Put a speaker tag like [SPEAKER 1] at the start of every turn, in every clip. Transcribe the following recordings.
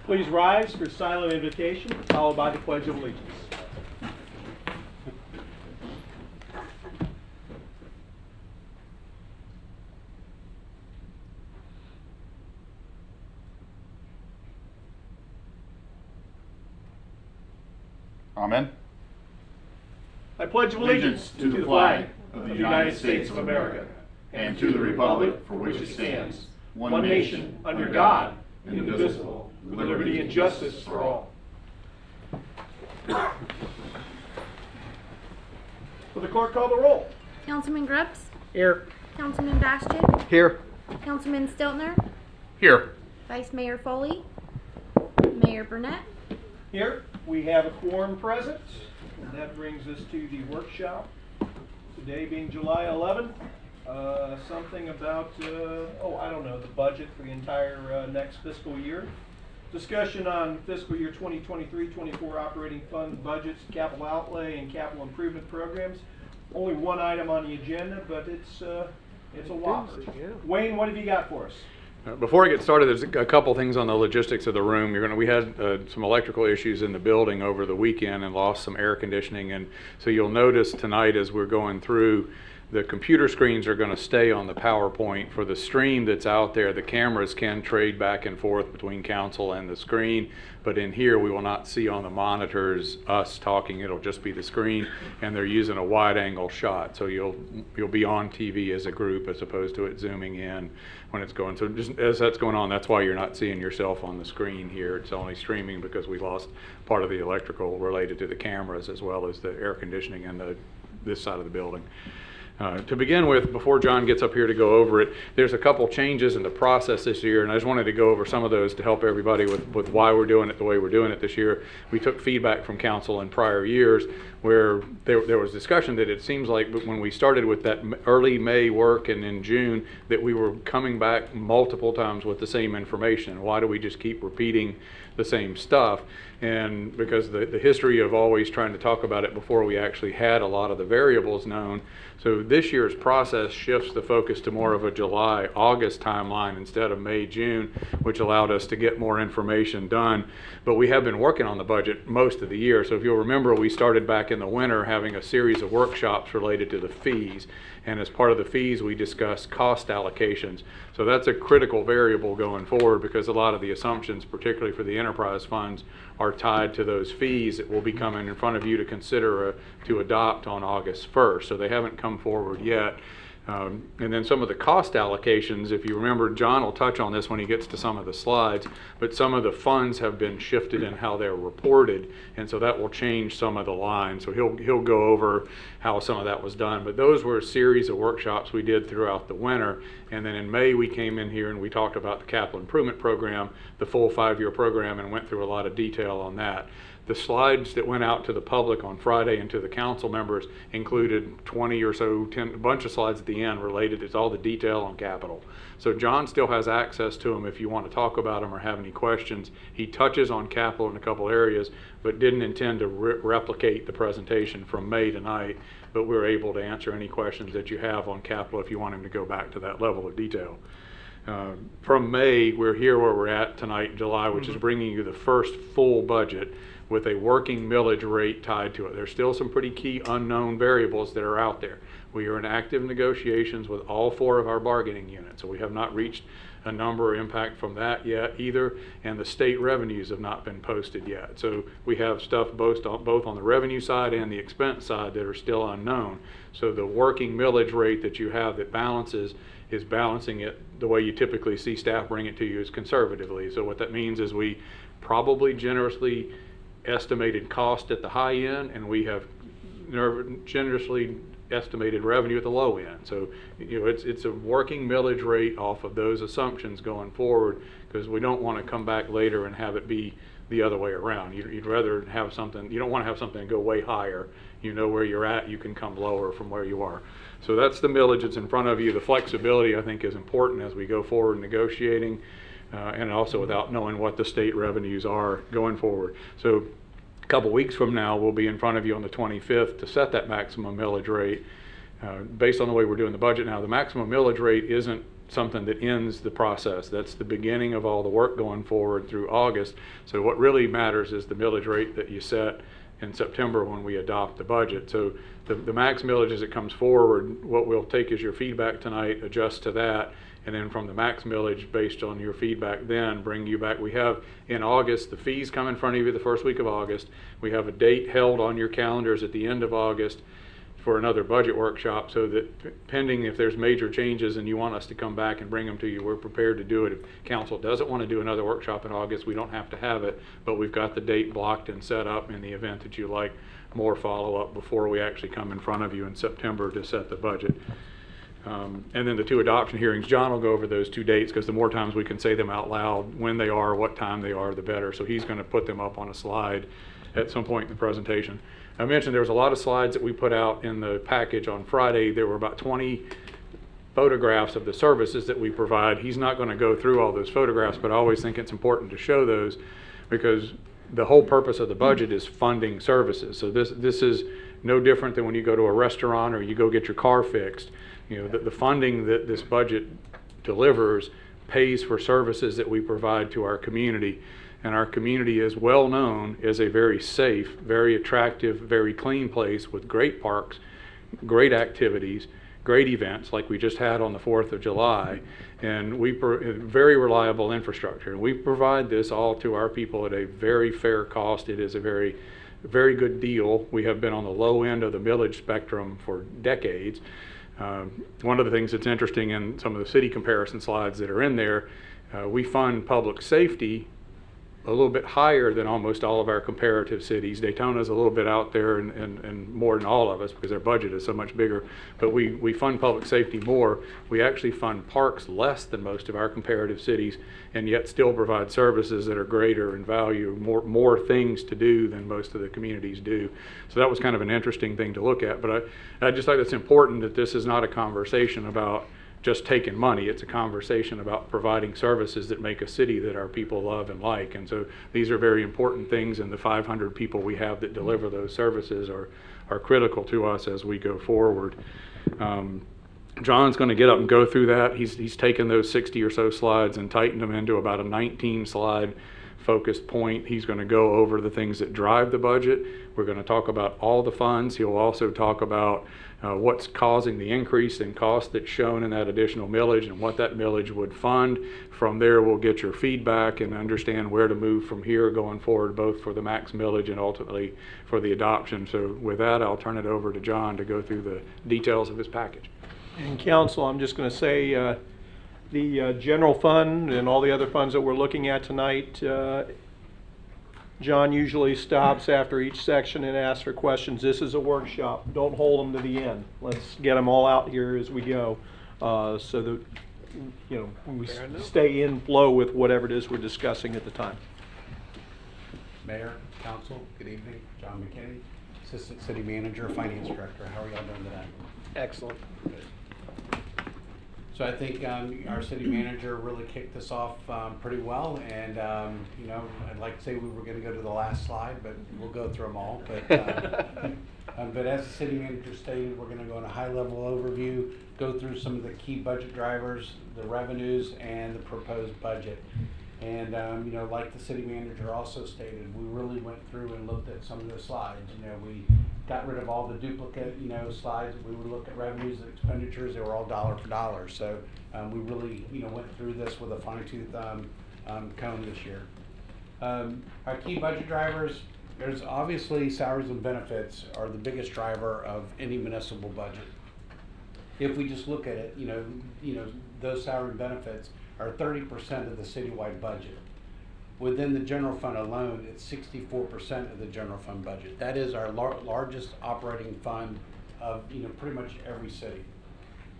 [SPEAKER 1] Please rise for silent invocation, followed by the Pledge of Allegiance.
[SPEAKER 2] Amen.
[SPEAKER 1] I pledge allegiance to the flag of the United States of America and to the republic for which it stands, one nation, under God, indivisible, with liberty and justice for all. Will the clerk call the roll?
[SPEAKER 3] Councilman Grubbs,
[SPEAKER 1] Here.
[SPEAKER 3] Councilman Bastian,
[SPEAKER 2] Here.
[SPEAKER 3] Councilman Stiltner,
[SPEAKER 2] Here.
[SPEAKER 3] Vice Mayor Foley, Mayor Burnett.
[SPEAKER 1] Here, we have a quorum present, and that brings us to the workshop. Today being July 11th, something about, I don't know, the budget for the entire next fiscal year. Discussion on fiscal year 2023-24 operating fund budgets, capital outlay, and capital improvement programs. Only one item on the agenda, but it's a whopper. Wayne, what have you got for us?
[SPEAKER 4] Before I get started, there's a couple things on the logistics of the room. We had some electrical issues in the building over the weekend and lost some air conditioning, and so you'll notice tonight as we're going through, the computer screens are going to stay on the PowerPoint. For the stream that's out there, the cameras can trade back and forth between council and the screen, but in here we will not see on the monitors us talking. It'll just be the screen, and they're using a wide angle shot, so you'll be on TV as a group as opposed to it zooming in when it's going. So just as that's going on, that's why you're not seeing yourself on the screen here. It's only streaming because we lost part of the electrical related to the cameras as well as the air conditioning and this side of the building. To begin with, before John gets up here to go over it, there's a couple changes in the process this year, and I just wanted to go over some of those to help everybody with why we're doing it the way we're doing it this year. We took feedback from council in prior years where there was discussion that it seems like when we started with that early May work and in June that we were coming back multiple times with the same information. Why do we just keep repeating the same stuff? And because the history of always trying to talk about it before we actually had a lot of the variables known. So this year's process shifts the focus to more of a July, August timeline instead of May, June, which allowed us to get more information done. But we have been working on the budget most of the year. So if you'll remember, we started back in the winter having a series of workshops related to the fees. And as part of the fees, we discussed cost allocations. So that's a critical variable going forward because a lot of the assumptions, particularly for the enterprise funds, are tied to those fees that will be coming in front of you to consider to adopt on August 1st. So they haven't come forward yet. And then some of the cost allocations, if you remember, John will touch on this when he gets to some of the slides, but some of the funds have been shifted in how they're reported, and so that will change some of the lines. So he'll go over how some of that was done. But those were a series of workshops we did throughout the winter, and then in May we came in here and we talked about the capital improvement program, the full 5-year program, and went through a lot of detail on that. The slides that went out to the public on Friday and to the council members included 20 or so, a bunch of slides at the end related to all the detail on capital. So John still has access to them if you want to talk about them or have any questions. He touches on capital in a couple areas, but didn't intend to replicate the presentation from May tonight, but we're able to answer any questions that you have on capital if you want him to go back to that level of detail. From May, we're here where we're at tonight in July, which is bringing you the first full budget with a working millage rate tied to it. There's still some pretty key unknown variables that are out there. We are in active negotiations with all 4 of our bargaining units, so we have not reached a number or impact from that yet either, and the state revenues have not been posted yet. So we have stuff both on the revenue side and the expense side that are still unknown. So the working millage rate that you have that balances is balancing it the way you typically see staff bring it to you is conservatively. So what that means is we probably generously estimated cost at the high end, and we have generously estimated revenue at the low end. So it's a working millage rate off of those assumptions going forward, because we don't want to come back later and have it be the other way around. You'd rather have something, you don't want to have something go way higher. You know where you're at, you can come lower from where you are. So that's the millage that's in front of you. The flexibility, I think, is important as we go forward negotiating. And also without knowing what the state revenues are going forward. So a couple weeks from now, we'll be in front of you on the 25th to set that maximum millage rate. Based on the way we're doing the budget now, the maximum millage rate isn't something that ends the process. That's the beginning of all the work going forward through August. So what really matters is the millage rate that you set in September when we adopt the budget. So the max millage as it comes forward, what we'll take is your feedback tonight, adjust to that, and then from the max millage based on your feedback then bring you back. We have in August, the fees come in front of you the first week of August. We have a date held on your calendars at the end of August for another budget workshop, so that pending if there's major changes and you want us to come back and bring them to you, we're prepared to do it. If council doesn't want to do another workshop in August, we don't have to have it, but we've got the date blocked and set up in the event that you like more follow-up before we actually come in front of you in September to set the budget. And then the 2 adoption hearings, John will go over those 2 dates, because the more times we can say them out loud, when they are, what time they are, the better. So he's going to put them up on a slide at some point in the presentation. I mentioned there was a lot of slides that we put out in the package on Friday. There were about 20 photographs of the services that we provide. He's not going to go through all those photographs, but I always think it's important to show those, because the whole purpose of the budget is funding services. So this is no different than when you go to a restaurant or you go get your car fixed. You know, the funding that this budget delivers pays for services that we provide to our community. And our community is well known as a very safe, very attractive, very clean place with great parks, great activities, great events like we just had on the 4th of July, and very reliable infrastructure. We provide this all to our people at a very fair cost. It is a very, very good deal. We have been on the low end of the millage spectrum for decades. One of the things that's interesting in some of the city comparison slides that are in there, we fund public safety a little bit higher than almost all of our comparative cities. Daytona's a little bit out there and more than all of us because their budget is so much bigger, but we fund public safety more. We actually fund parks less than most of our comparative cities, and yet still provide services that are greater in value, more things to do than most of the communities do. So that was kind of an interesting thing to look at, but I just think it's important that this is not a conversation about just taking money. It's a conversation about providing services that make a city that our people love and like. And so these are very important things, and the 500 people we have that deliver those services are critical to us as we go forward. John's going to get up and go through that. He's taken those 60 or so slides and tightened them into about a 19 slide focused point. He's going to go over the things that drive the budget. We're going to talk about all the funds. He'll also talk about what's causing the increase in cost that's shown in that additional millage and what that millage would fund. From there, we'll get your feedback and understand where to move from here going forward, both for the max millage and ultimately for the adoption. So with that, I'll turn it over to John to go through the details of his package.
[SPEAKER 1] And council, I'm just going to say the general fund and all the other funds that we're looking at tonight, John usually stops after each section and asks for questions. This is a workshop. Don't hold them to the end. Let's get them all out here as we go, so that we stay in flow with whatever it is we're discussing at the time.
[SPEAKER 5] Mayor, council, good evening. John McKinney, Assistant City Manager, Finance Director. How are y'all doing today?
[SPEAKER 1] Excellent.
[SPEAKER 5] So I think our city manager really kicked this off pretty well, and I'd like to say we were going to go to the last slide, but we'll go through them all. But as the city manager stated, we're going to go on a high-level overview, go through some of the key budget drivers, the revenues, and the proposed budget. And like the city manager also stated, we really went through and looked at some of the slides. We got rid of all the duplicate, slides. We would look at revenues and expenditures. They were all dollar for dollar. So we really, went through this with a fine-tooth comb this year. Our key budget drivers, there's obviously salaries and benefits are the biggest driver of any municipal budget. If we just look at it, those salary and benefits are 30% of the citywide budget. Within the general fund alone, it's 64% of the general fund budget. That is our largest operating fund of pretty much every city.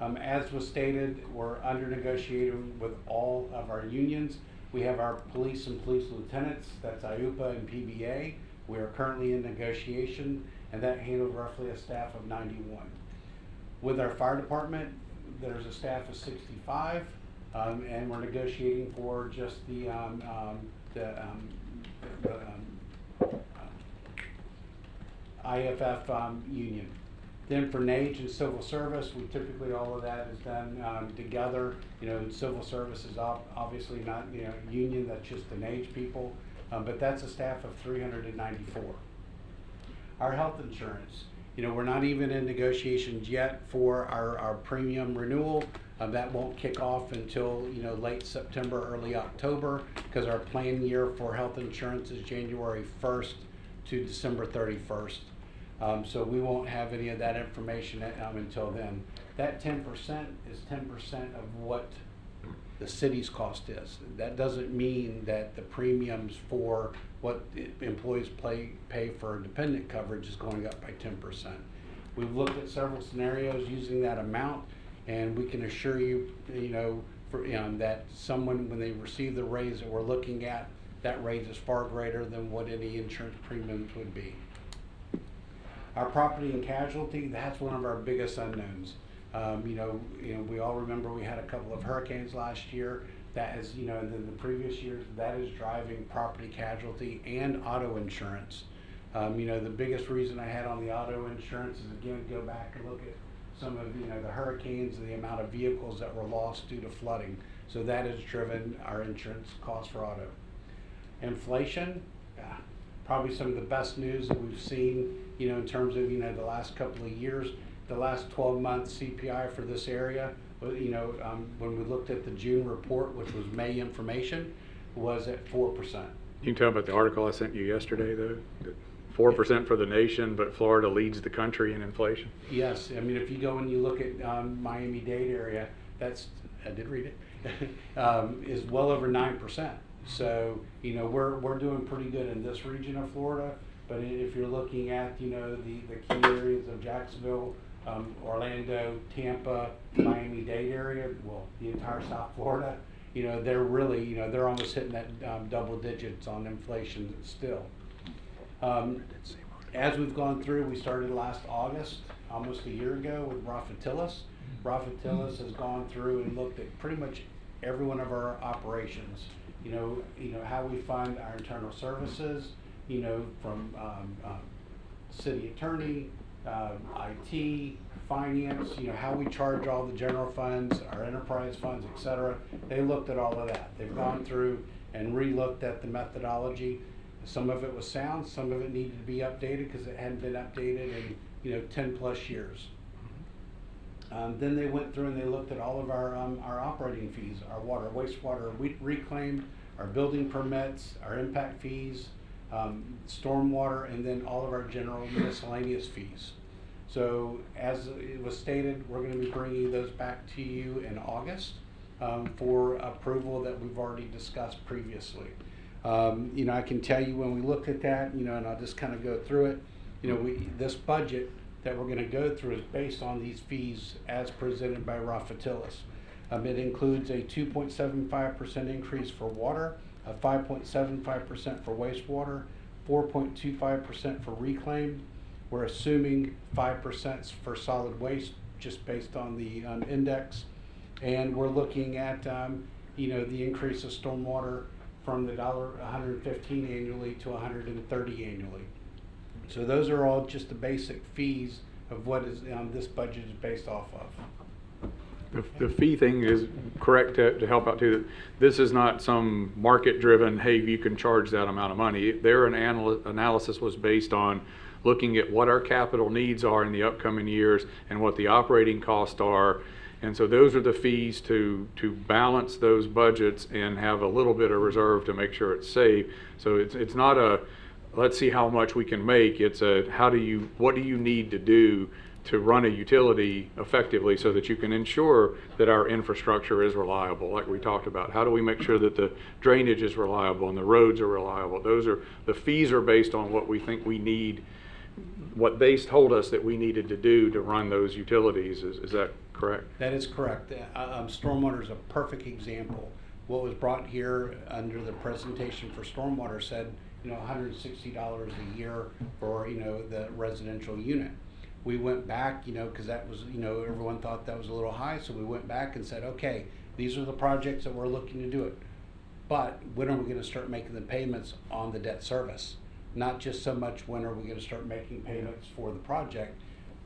[SPEAKER 5] As was stated, we're under negotiating with all of our unions. We have our police and police lieutenants, that's IUPA and PBA. We are currently in negotiation, and that handles roughly a staff of 91. With our fire department, there's a staff of 65. And we're negotiating for just the IFF union. Then for NAGE and civil service, we typically, all of that is done together. You know, civil service is obviously not, you know, union, that's just the NAGE people, but that's a staff of 394. Our health insurance, you know, we're not even in negotiations yet for our premium renewal. That won't kick off until, you know, late September, early October, because our plan year for health insurance is January 1st to December 31st. So we won't have any of that information until then. That 10% is 10% of what the city's cost is. That doesn't mean that the premiums for what employees pay for dependent coverage is going up by 10%. We've looked at several scenarios using that amount, and we can assure you, you know, that someone, when they receive the raise that we're looking at, that raise is far greater than what any insurance premiums would be. Our property and casualty, that's one of our biggest unknowns. You know, we all remember we had a couple of hurricanes last year. That is, you know, and then the previous years, that is driving property casualty and auto insurance. You know, the biggest reason I had on the auto insurance is, again, go back and look at some of, you know, the hurricanes and the amount of vehicles that were lost due to flooding. So that has driven our insurance costs for auto. Inflation, probably some of the best news that we've seen, you know, in terms of, you know, the last couple of years. The last 12 months CPI for this area, you know, when we looked at the June report, which was May information, was at 4%.
[SPEAKER 4] You can tell about the article I sent you yesterday, though. 4% for the nation, but Florida leads the country in inflation.
[SPEAKER 5] Yes, I mean, if you go and you look at Miami-Dade area, that's, I did read it, is well over 9%. So, you know, we're doing pretty good in this region of Florida, but if you're looking at, you know, the key areas of Jacksonville, Orlando, Tampa, Miami-Dade area, well, the entire South Florida, you know, they're really, you know, they're almost hitting that double digits on inflation still. As we've gone through, we started last August, almost a year ago, with Rafatillis. Rafatillis has gone through and looked at pretty much every one of our operations. You know how we fund our internal services, you know, from city attorney, IT, finance, you know, how we charge all the general funds, our enterprise funds, etc. They looked at all of that. They've gone through and re-looked at the methodology. Some of it was sound, some of it needed to be updated because it hadn't been updated in, you know, 10 plus years. Then they went through and they looked at all of our operating fees, our water, wastewater reclaim, our building permits, our impact fees, stormwater, and then all of our general miscellaneous fees. So as it was stated, we're going to be bringing those back to you in August for approval that we've already discussed previously. You know, I can tell you when we looked at that, you know, and I'll just kind of go through it, you know, this budget that we're going to go through is based on these fees as presented by Rafatillis. It includes a 2.75% increase for water, a 5.75% for wastewater, 4.25% for reclaim. We're assuming 5% for solid waste, just based on the index. And we're looking at, you know, the increase of stormwater from the $115 annually to $130 annually. So those are all just the basic fees of what is this budget is based off of.
[SPEAKER 4] The fee thing is correct to help out too. This is not some market-driven, hey, you can charge that amount of money. Their analysis was based on looking at what our capital needs are in the upcoming years and what the operating costs are. And so those are the fees to balance those budgets and have a little bit of reserve to make sure it's safe. So it's not a let's see how much we can make. It's a what do you need to do to run a utility effectively so that you can ensure that our infrastructure is reliable, like we talked about. How do we make sure that the drainage is reliable and the roads are reliable? The fees are based on what we think we need, what they told us that we needed to do to run those utilities. Is that correct?
[SPEAKER 5] That is correct. Stormwater is a perfect example. What was brought here under the presentation for stormwater said, you know, $160 a year for, you know, the residential unit. We went back, you know, because that was, you know, everyone thought that was a little high, so we went back and said, okay, these are the projects that we're looking to do it. But when are we going to start making the payments on the debt service? Not just so much when are we going to start making payments for the project.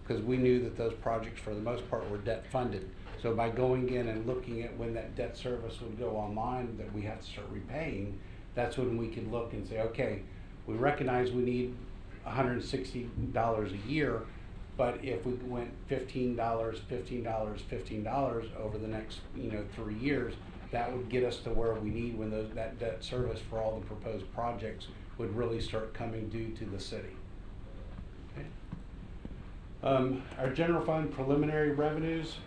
[SPEAKER 5] because we knew that those projects for the most part were debt funded. So by going in and looking at when that debt service would go online, that we have to start repaying, that's when we could look and say, okay, we recognize we need $160 a year, but if we went $15, $15, $15 over the next 3 years, that would get us to where we need when that debt service for all the proposed projects would really start coming due to the city. Okay. Our general fund preliminary revenues.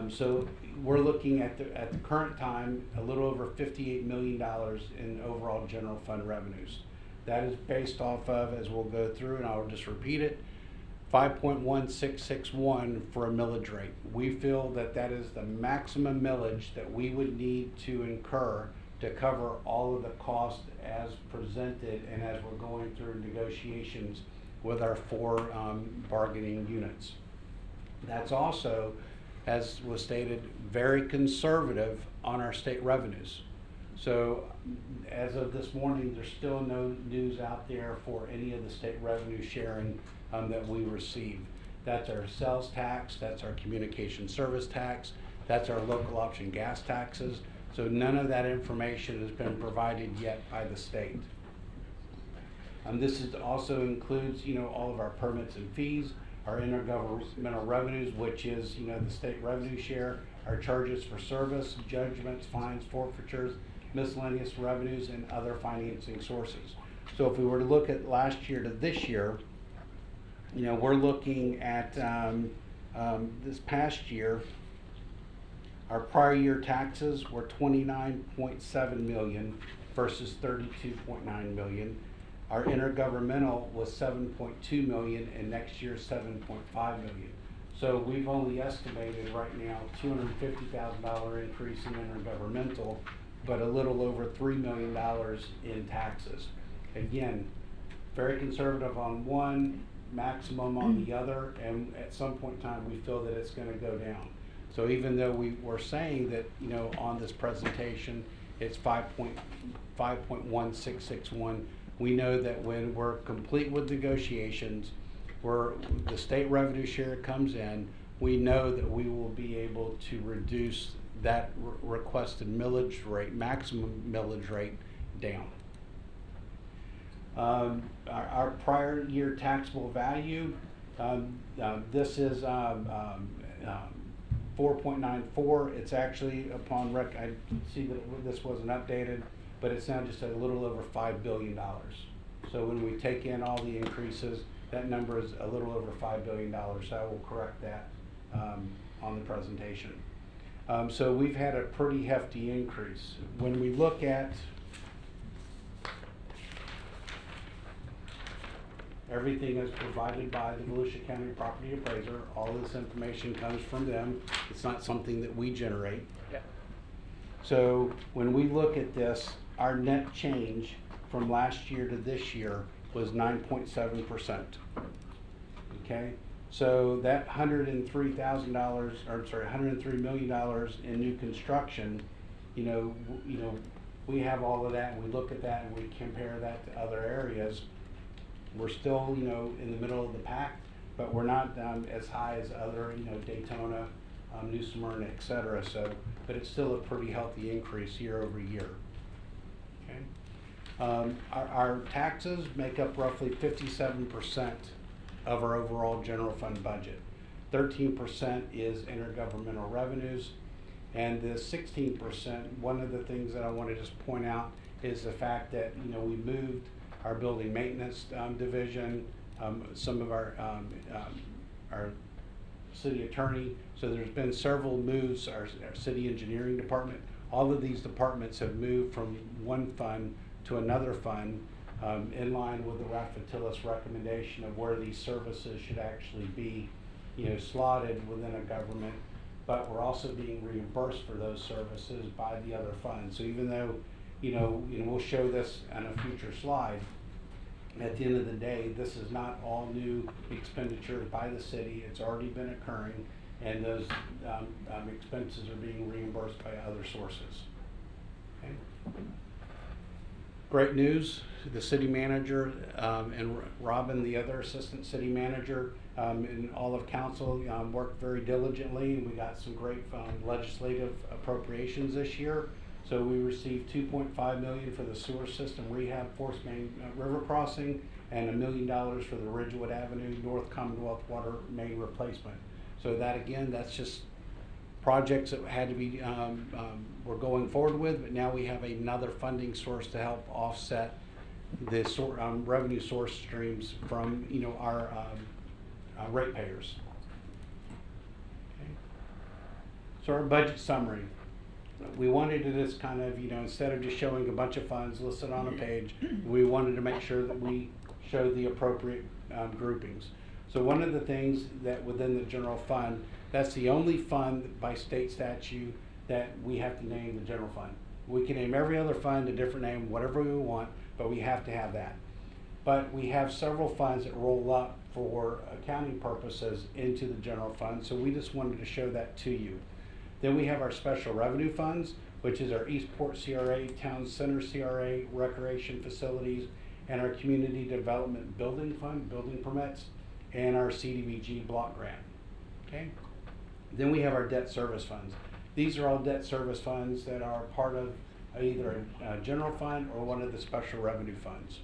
[SPEAKER 5] So we're looking at the current time a little over $58 million in overall general fund revenues. That is based off of, as we'll go through, and I'll just repeat it, 5.1661 for a millage rate. We feel that that is the maximum millage that we would need to incur to cover all of the costs as presented and as we're going through negotiations with our 4 bargaining units. That's also, as was stated, very conservative on our state revenues. So as of this morning, there's still no news out there for any of the state revenue sharing that we receive. That's our sales tax, that's our communication service tax, that's our local option gas taxes. So none of that information has been provided yet by the state. This also includes, all of our permits and fees, our intergovernmental revenues, which is, the state revenue share, our charges for service, judgments, fines, forfeitures, miscellaneous revenues, and other financing sources. So if we were to look at last year to this year, we're looking at this past year, our prior year taxes were $29.7 million versus $32.9 million. Our intergovernmental was $7.2 million, and next year $7.5 million. So we've only estimated right now $250,000 increase in intergovernmental, but a little over $3 million in taxes. Again, very conservative on one, maximum on the other, and at some point in time we feel that it's going to go down. So even though we were saying that on this presentation it's 5.1661, we know that when we're complete with negotiations, where the state revenue share comes in, we know that we will be able to reduce that requested millage rate, maximum millage rate, down. Our prior year taxable value, this is 4.94. It's actually upon I see that this wasn't updated, but it's now just a little over $5 billion. So when we take in all the increases, that number is a little over $5 billion. So I will correct that on the presentation. So we've had a pretty hefty increase. When we look at everything is provided by the Volusia County Property Appraiser, all this information comes from them. It's not something that we generate.
[SPEAKER 1] Yeah.
[SPEAKER 5] So when we look at this, our net change from last year to this year was 9.7%. Okay, so that $103,000, or sorry, $103 million in new construction, we have all of that, and we look at that and we compare that to other areas. We're still, in the middle of the pack, but we're not as high as other, Daytona, New Smyrna, et cetera. So, but it's still a pretty healthy increase year over year. Okay. Our taxes make up roughly 57% of our overall general fund budget. 13% is intergovernmental revenues, and the 16%, one of the things that I want to just point out is the fact that, we moved our building maintenance division, some of our city attorney. So there's been several moves, our city engineering department. All of these departments have moved from one fund to another fund in line with the Raffatilis recommendation of where these services should actually be, slotted within a government. But we're also being reimbursed for those services by the other funds. So even though we'll show this on a future slide, at the end of the day, this is not all new expenditures by the city. It's already been occurring, and those expenses are being reimbursed by other sources. Okay. Great news. the city manager, and Robin, the other assistant city manager, and all of council worked very diligently, and we got some great legislative appropriations this year. So we received $2.5 million for the sewer system rehab, Force Main River crossing, and $1 million for the Ridgewood Avenue North Commonwealth water main replacement. So that, again, that's just projects that had to be, we're going forward with, but now we have another funding source to help offset the revenue source streams from, our ratepayers. Okay. So our budget summary. We wanted to just kind of, instead of just showing a bunch of funds listed on a page, we wanted to make sure that we showed the appropriate groupings. So one of the things that within the general fund, that's the only fund by state statute that we have to name the general fund. We can name every other fund a different name, whatever we want, but we have to have that. But we have several funds that roll up for accounting purposes into the general fund, so we just wanted to show that to you. Then we have our special revenue funds, which is our Eastport CRA, Town Center CRA, recreation facilities, and our community development building fund, building permits, and our CDBG block grant. Okay. Then we have our debt service funds. These are all debt service funds that are part of either a general fund or one of the special revenue funds.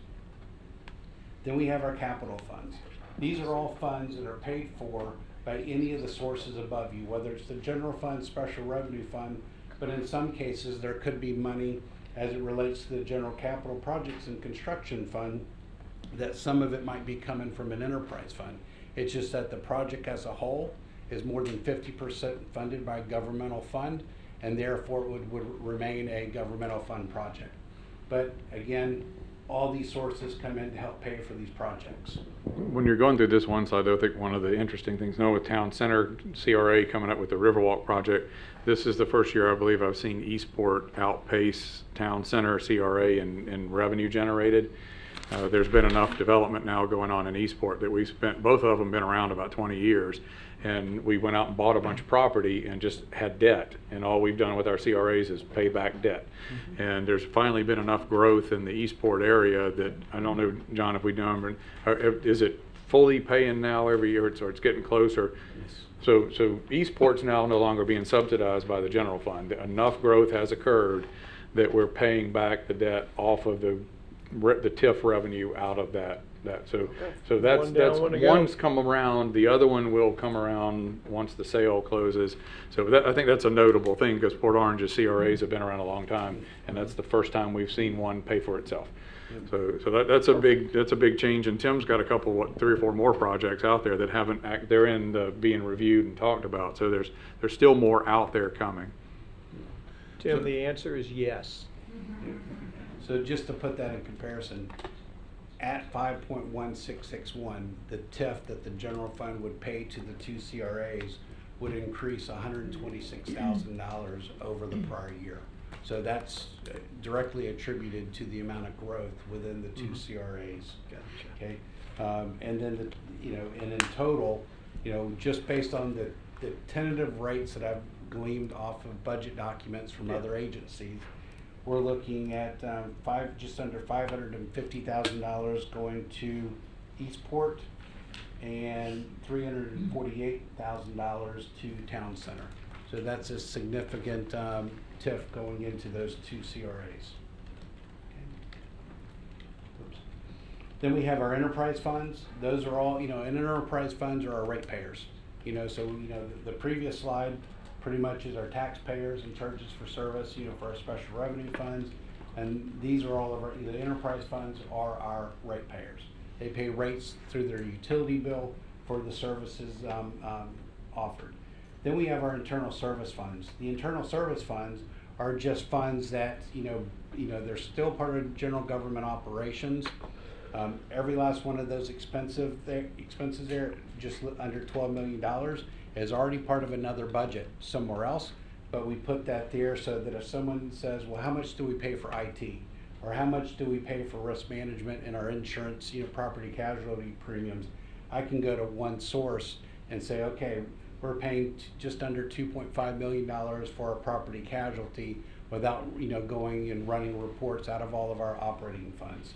[SPEAKER 5] Then we have our capital funds. These are all funds that are paid for by any of the sources above you, whether it's the general fund, special revenue fund, but in some cases there could be money as it relates to the general capital projects and construction fund, that some of it might be coming from an enterprise fund. It's just that the project as a whole is more than 50% funded by a governmental fund, and therefore it would remain a governmental fund project. But again, all these sources come in to help pay for these projects.
[SPEAKER 4] When you're going through this one slide, though, I think one of the interesting things, with Town Center CRA coming up with the Riverwalk project, this is the first year I believe I've seen Eastport outpace Town Center CRA in revenue generated. There's been enough development now going on in Eastport that we spent, both of them been around about 20 years, and we went out and bought a bunch of property and just had debt, and all we've done with our CRAs is pay back debt. Mm-hmm. And there's finally been enough growth in the Eastport area that, I don't know, John, if we know, is it fully paying now every year, or it's getting closer?
[SPEAKER 5] Yes.
[SPEAKER 4] So Eastport's now no longer being subsidized by the general fund. Enough growth has occurred that we're paying back the debt off of the TIF revenue out of that. So that's
[SPEAKER 1] One down, one to go.
[SPEAKER 4] one's come around. The other one will come around once the sale closes. So I think that's a notable thing, because Port Orange's CRAs have been around a long time, and that's the first time we've seen one pay for itself. So that's a big change. And Tim's got a couple, 3 or 4 more projects out there that haven't they're in the being reviewed and talked about. So there's still more out there coming.
[SPEAKER 1] Tim, the answer is yes.
[SPEAKER 5] So just to put that in comparison, at 5.1661, the TIF that the general fund would pay to the 2 CRAs would increase $126,000 over the prior year. So that's directly attributed to the amount of growth within the 2 CRAs.
[SPEAKER 1] Gotcha.
[SPEAKER 5] Okay, and then and in total, just based on the tentative rates that I've gleaned off of budget documents from other agencies, we're looking at just under $550,000 going to Eastport and $348,000 to Town Center. So that's a significant TIF going into those 2 CRAs. Okay. Oops. Then we have our enterprise funds. Those are all, and enterprise funds are our ratepayers. The previous slide pretty much is our taxpayers and charges for service, for our special revenue funds. And these are all of the enterprise funds are our ratepayers. They pay rates through their utility bill for the services offered. Then we have our internal service funds. The internal service funds are just funds that, they're still part of general government operations. Every last one of those expenses there, just under $12 million, is already part of another budget somewhere else, but we put that there so that if someone says, well, how much do we pay for IT? Or how much do we pay for risk management and our insurance, property casualty premiums? I can go to one source and say, okay, we're paying just under $2.5 million for our property casualty without, going and running reports out of all of our operating funds.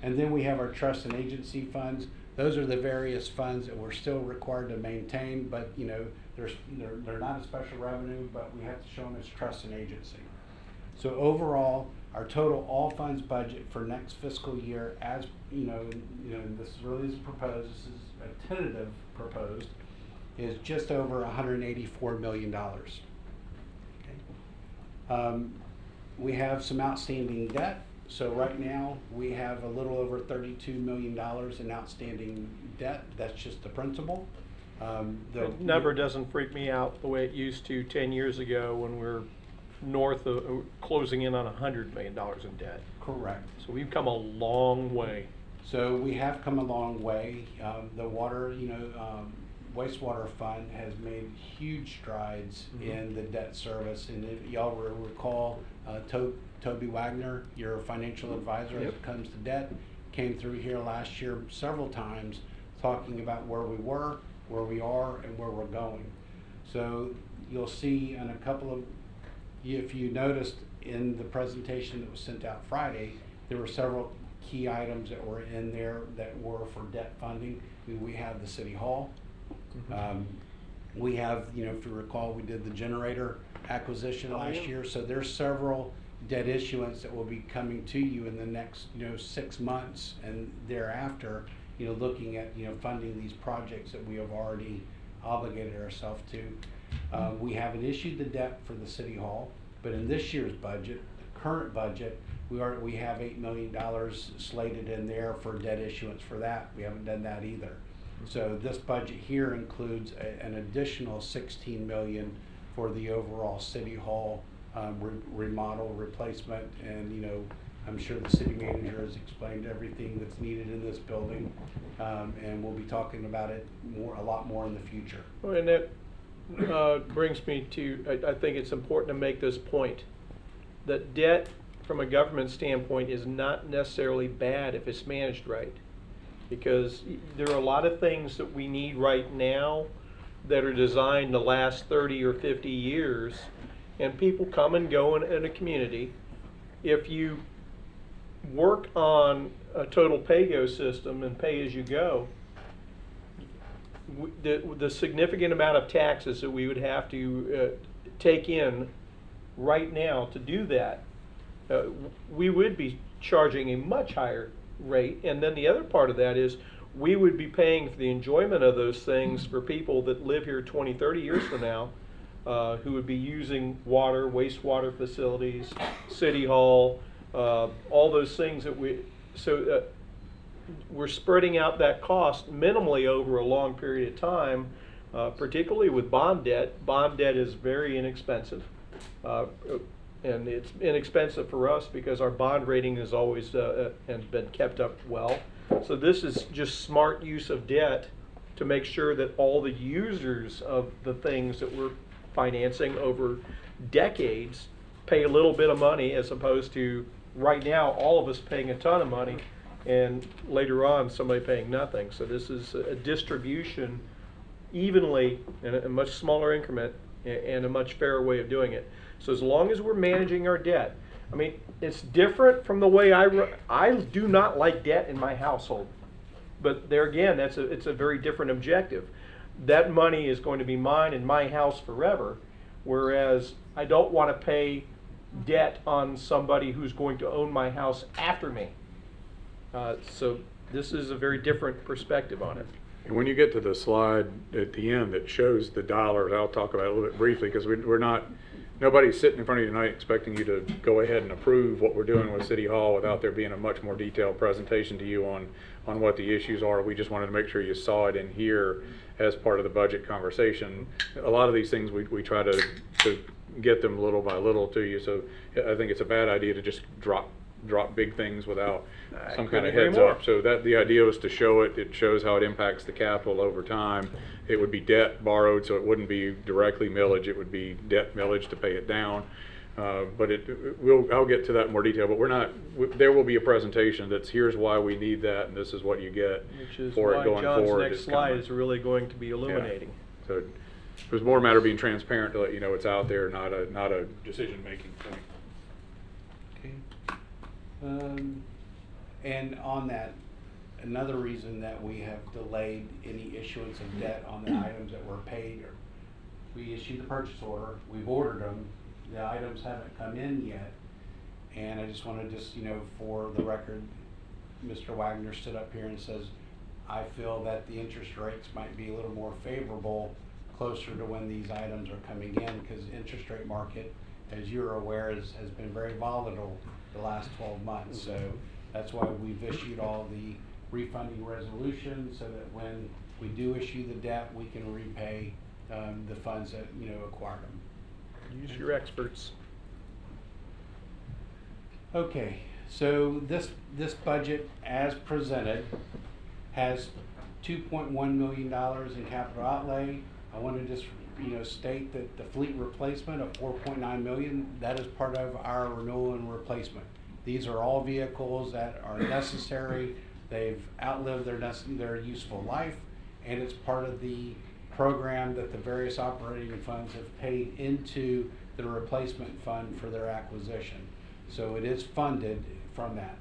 [SPEAKER 5] And then we have our trust and agency funds. Those are the various funds that we're still required to maintain, but you know, they're not a special revenue, but we have to show them as trust and agency. So overall, our total all funds budget for next fiscal year, as you know, this really is proposed, this is a tentative proposed, is just over $184 million. Okay. We have some outstanding debt. So right now, we have a little over $32 million in outstanding debt. That's just the principal.
[SPEAKER 6] The number doesn't freak me out the way it used to 10 years ago when we're north of closing in on $100 million in debt.
[SPEAKER 5] Correct.
[SPEAKER 6] So we've come a long way.
[SPEAKER 5] So we have come a long way. The water, wastewater fund has made huge strides in the debt service. And if y'all recall, Toby Wagner, your financial advisor as it comes to debt, came through here last year several times talking about where we were, where we are, and where we're going. So you'll see in a couple of, if you noticed in the presentation that was sent out Friday, there were several key items that were in there that were for debt funding. We have the city hall. We have, if you recall, we did the generator acquisition last year. So there's several debt issuance that will be coming to you in the next 6 months and thereafter, looking at funding these projects that we have already obligated ourselves to. We haven't issued the debt for the city hall, but in this year's budget, the current budget, we have $8 million slated in there for debt issuance for that. We haven't done that either. So this budget here includes an additional $16 million for the overall city hall remodel, replacement, and I'm sure the city manager has explained everything that's needed in this building, and we'll be talking about it a lot more in the future.
[SPEAKER 6] Well, and that brings me to, I think it's important to make this point, that debt from a government standpoint is not necessarily bad if it's managed right. Because there are a lot of things that we need right now that are designed to last 30 or 50 years, and people come and go in a community. If you work on a total pay-go system and pay as you go, the significant amount of taxes that we would have to take in right now to do that, we would be charging a much higher rate. And then the other part of that is we would be paying for the enjoyment of those things for people that live here 20, 30 years from now, who would be using water, wastewater facilities, city hall, all those things that we're spreading out that cost minimally over a long period of time, particularly with bond debt. Bond debt is very inexpensive. And it's inexpensive for us because our bond rating is always has been kept up well. So this is just smart use of debt to make sure that all the users of the things that we're financing over decades pay a little bit of money, as opposed to right now all of us paying a ton of money and later on somebody paying nothing. So this is a distribution evenly in a much smaller increment and a much fairer way of doing it. So as long as we're managing our debt, I mean, it's different from the way I do not like debt in my household. But there again, it's a very different objective. That money is going to be mine in my house forever, whereas I don't want to pay debt on somebody who's going to own my house after me. So this is a very different perspective on it.
[SPEAKER 4] And when you get to the slide at the end that shows the dollars, I'll talk about it a little bit briefly, because nobody's sitting in front of you tonight expecting you to go ahead and approve what we're doing with City Hall without there being a much more detailed presentation to you on what the issues are. We just wanted to make sure you saw it in here as part of the budget conversation. A lot of these things we try to get them little by little to you, so I think it's a bad idea to just drop big things without some kind of heads up. So that the idea was to show it. It shows how it impacts the capital over time. It would be debt borrowed, so it wouldn't be directly millage. It would be debt millage to pay it down. But I'll get to that in more detail. But there will be a prepresentation that's here's why we need that, and this is what you get
[SPEAKER 6] Which is
[SPEAKER 4] for
[SPEAKER 6] why
[SPEAKER 4] it going
[SPEAKER 6] John's
[SPEAKER 4] forward.
[SPEAKER 6] next slide is really going to be illuminating.
[SPEAKER 4] Yeah. So it was more a matter of being transparent to let you know it's out there, not a decision-making point.
[SPEAKER 5] Okay. And on that, another reason that we have delayed any issuance of debt on the items that were paid, or we issued the purchase order, we've ordered them, the items haven't come in yet. And I just wanna for the record, Mr. Wagner stood up here and says, I feel that the interest rates might be a little more favorable closer to when these items are coming in, because the interest rate market, as you're aware, has been very volatile the last 12 months. So that's why we've issued all the refunding resolutions, so that when we do issue the debt, we can repay the funds that acquired them.
[SPEAKER 6] Use your experts.
[SPEAKER 5] Okay, so this budget as presented has $2.1 million in capital outlay. I want to just state that the fleet replacement of $4.9 million, that is part of our renewal and replacement. These are all vehicles that are necessary. They've outlived their useful life, and it's part of the program that the various operating funds have paid into the replacement fund for their acquisition. So it is funded from that.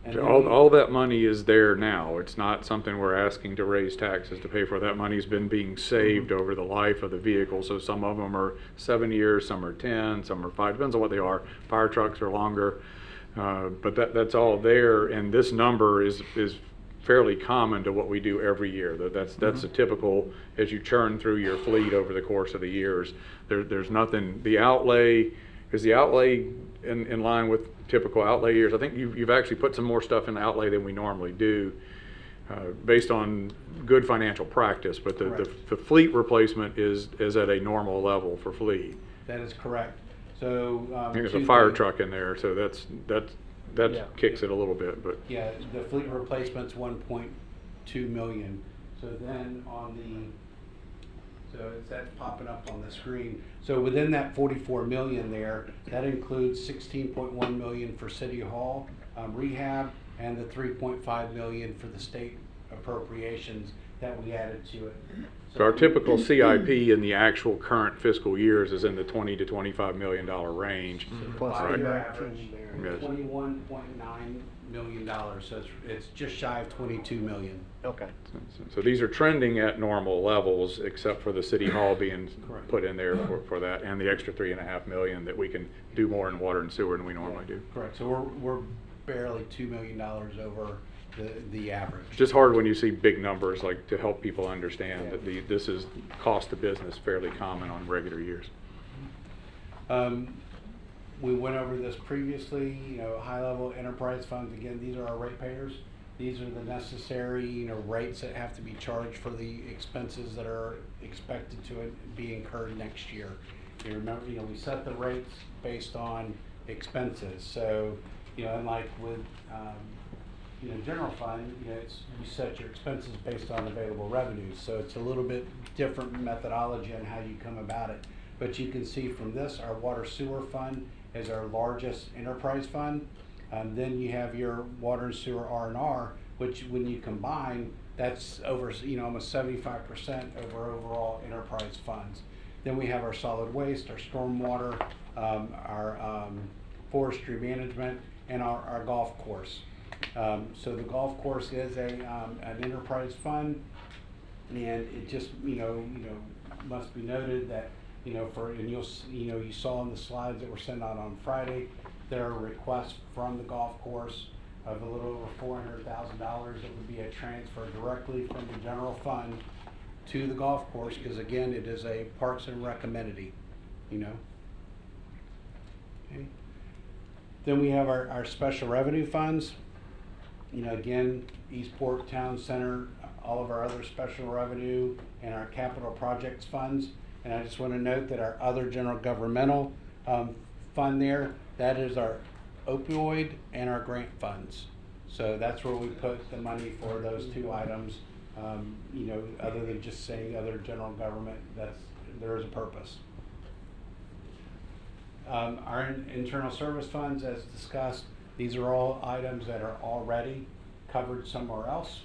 [SPEAKER 5] And then
[SPEAKER 4] All that money is there now. It's not something we're asking to raise taxes to pay for. That money's been being saved over the life of the vehicle. So some of them are 7 years, some are 10, some are 5, depends on what they are. Fire trucks are longer, but that's all there. And this number is fairly common to what we do every year. That's a typical, as you churn through your fleet over the course of the years. There's nothing, the outlay, is the outlay in line with typical outlay years? I think you've actually put some more stuff in the outlay than we normally do, based on good financial practice, but the fleet replacement is at a normal level for fleet.
[SPEAKER 5] That is correct. So
[SPEAKER 4] I think there's a fire truck in there, so that
[SPEAKER 6] Yeah.
[SPEAKER 4] kicks it a little bit, but.
[SPEAKER 5] Yeah, the fleet replacement's 1.2 million. So then that's popping up on the screen. So within that 44 million there, that includes 16.1 million for City Hall rehab, and the 3.5 million for the state appropriations that we added to it.
[SPEAKER 4] So our typical CIP in the actual current fiscal years is in the $20 to $25 million range.
[SPEAKER 6] Plus
[SPEAKER 4] Right.
[SPEAKER 5] Five-year
[SPEAKER 6] 19
[SPEAKER 5] average,
[SPEAKER 6] there.
[SPEAKER 4] Yes.
[SPEAKER 5] $21.9 million. So it's just shy of 22 million.
[SPEAKER 6] Okay.
[SPEAKER 4] So these are trending at normal levels, except for the City Hall being
[SPEAKER 5] Correct.
[SPEAKER 4] put in there for that, and the extra $3.5 million that we can do more in water and sewer than we normally do.
[SPEAKER 5] Correct. So we're barely $2 million over the average.
[SPEAKER 4] It's just hard when you see big numbers, like, to help people understand that this is cost of business fairly common on regular years.
[SPEAKER 5] We went over this previously, high-level enterprise funds, again, these are our ratepayers. These are the necessary, rates that have to be charged for the expenses that are expected to be incurred next year. You remember, we set the rates based on expenses. So, unlike with, general fund, you set your expenses based on available revenues. So it's a little bit different methodology on how you come about it. But you can see from this, our water sewer fund is our largest enterprise fund. Then you have your water and sewer R&R, which when you combine, that's over, almost 75% of our overall enterprise funds. Then we have our solid waste, our stormwater, our forestry management, and our golf course. So the golf course is an enterprise fund, and it just must be noted that and you saw in the slides that were sent out on Friday, there are requests from the golf course of a little over $400,000 that would be a transfer directly from the general fund to the golf course, because again, it is a Parks and Rec amenity, Okay. Then we have our special revenue funds. Again, Eastport Town Center, all of our other special revenue, and our capital projects funds. And I just want to note that our other general governmental fund there, that is our opioid and our grant funds. So that's where we put the money for those two items. Other than just saying other general government, there is a purpose. Our internal service funds, as discussed, these are all items that are already covered somewhere else.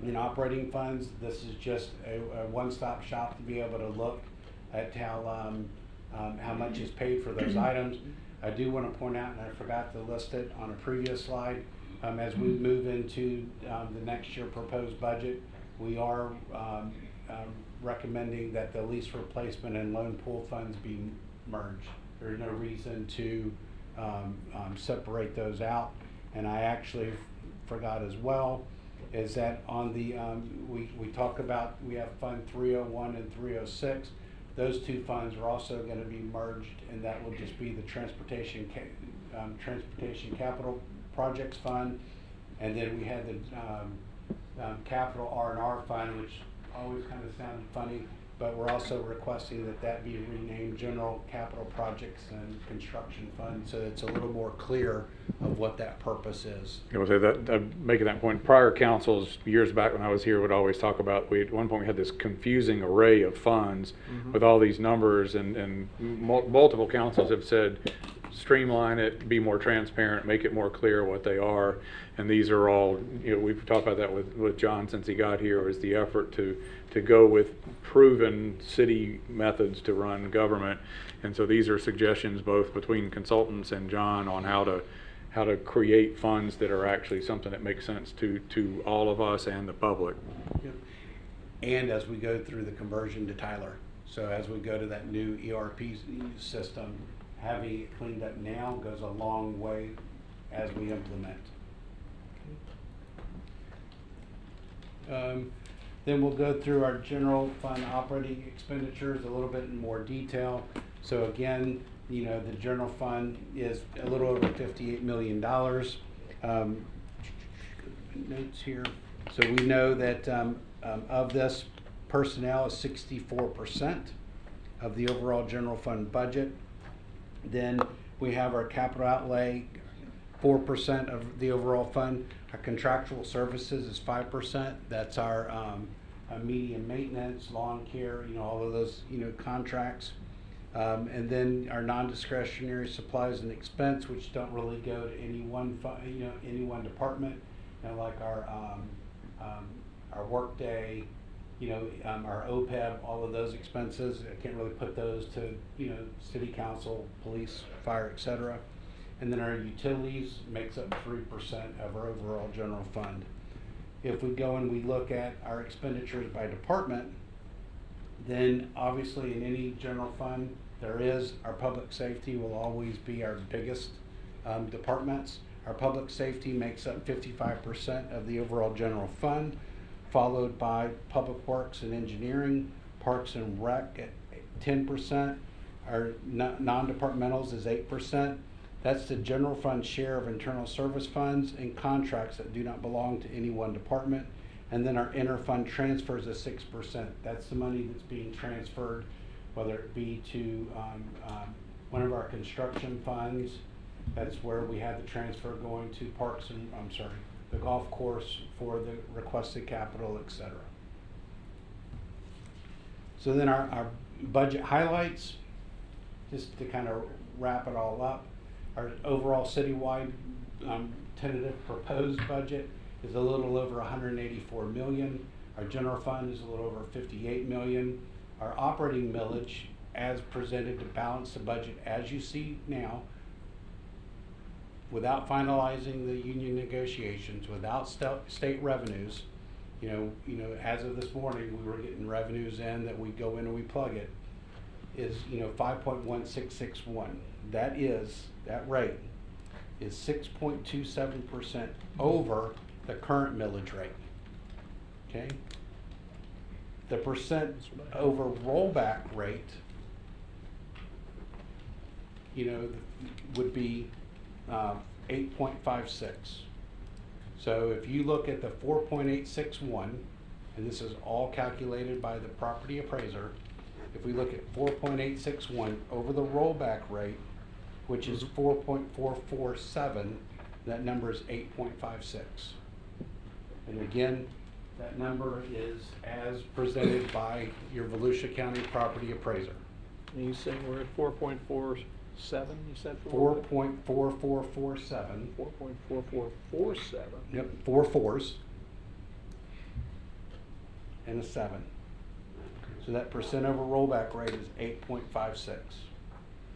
[SPEAKER 5] In operating funds, this is just a one-stop shop to be able to look at how much is paid for those items. I do want to point out, and I forgot to list it on a previous slide, As we move into the next year proposed budget, we are recommending that the lease replacement and loan pool funds be merged. There's no reason to separate those out. And I actually forgot as well, is that on the, we talk about, we have Fund 301 and 306. Those two funds are also going to be merged, and that will just be the Transportation Capital Projects Fund. And then we had the Capital R&R Fund, which always kind of sounded funny, but we're also requesting that that be renamed General Capital Projects and Construction Fund, so it's a little more clear of what that purpose is.
[SPEAKER 4] I would say that, making that point, prior councils, years back when I was here, would always talk about, at one point we had this confusing array of funds with all these numbers, and multiple councils have said, streamline it, be more transparent, make it more clear what they are. And these are all, we've talked about that with John since he got here, is the effort to go with proven city methods to run government. And so these are suggestions both between consultants and John on how to create funds that are actually something that makes sense to all of us and the public.
[SPEAKER 5] Yep. And as we go through the conversion to Tyler, so as we go to that new ERP system, having it cleaned up now goes a long way as we implement. Then we'll go through our general fund operating expenditures a little bit in more detail. So again, the general fund is a little over $58 million. Notes here. So we know that of this, personnel is 64% of the overall general fund budget. Then we have our capital outlay, 4% of the overall fund. Our contractual services is 5%. That's our medium maintenance, lawn care, all of those, contracts. And then our non-discretionary supplies and expense, which don't really go to any one any one department, like our workday, our OPEB, all of those expenses. I can't really put those to, city council, police, fire, etc. And then our utilities makes up 3% of our overall general fund. If we go and we look at our expenditures by department, then obviously in any general fund, our public safety will always be our biggest departments. Our public safety makes up 55% of the overall general fund, followed by public works and engineering, parks and rec at 10%. Our non-departmentals is 8%. That's the general fund share of internal service funds and contracts that do not belong to any one department. And then our inter-fund transfers is 6%. That's the money that's being transferred, whether it be to one of our construction funds. That's where we have the transfer going to the golf course for the requested capital, etc. So then our budget highlights, just to kind of wrap it all up. Our overall citywide tentative proposed budget is a little over $184 million. Our general fund is a little over $58 million. Our operating millage, as presented to balance the budget as you see now, without finalizing the union negotiations, without state revenues, as of this morning, we were getting revenues in that we go in and we plug it, is 5.1661. That rate is 6.27% over the current millage rate. Okay? The percent over rollback rate, would be 8.56. So if you look at the 4.861, and this is all calculated by the property appraiser, if we look at 4.861 over the rollback rate, which is 4.447, that number is 8.56. And again, that number is as presented by your Volusia County property appraiser.
[SPEAKER 6] And you saying we're at 4.47, you said?
[SPEAKER 5] 4.4447.
[SPEAKER 6] 4.4447.
[SPEAKER 5] Yep, 4 4s and a 7. So that percent over rollback rate is 8.56.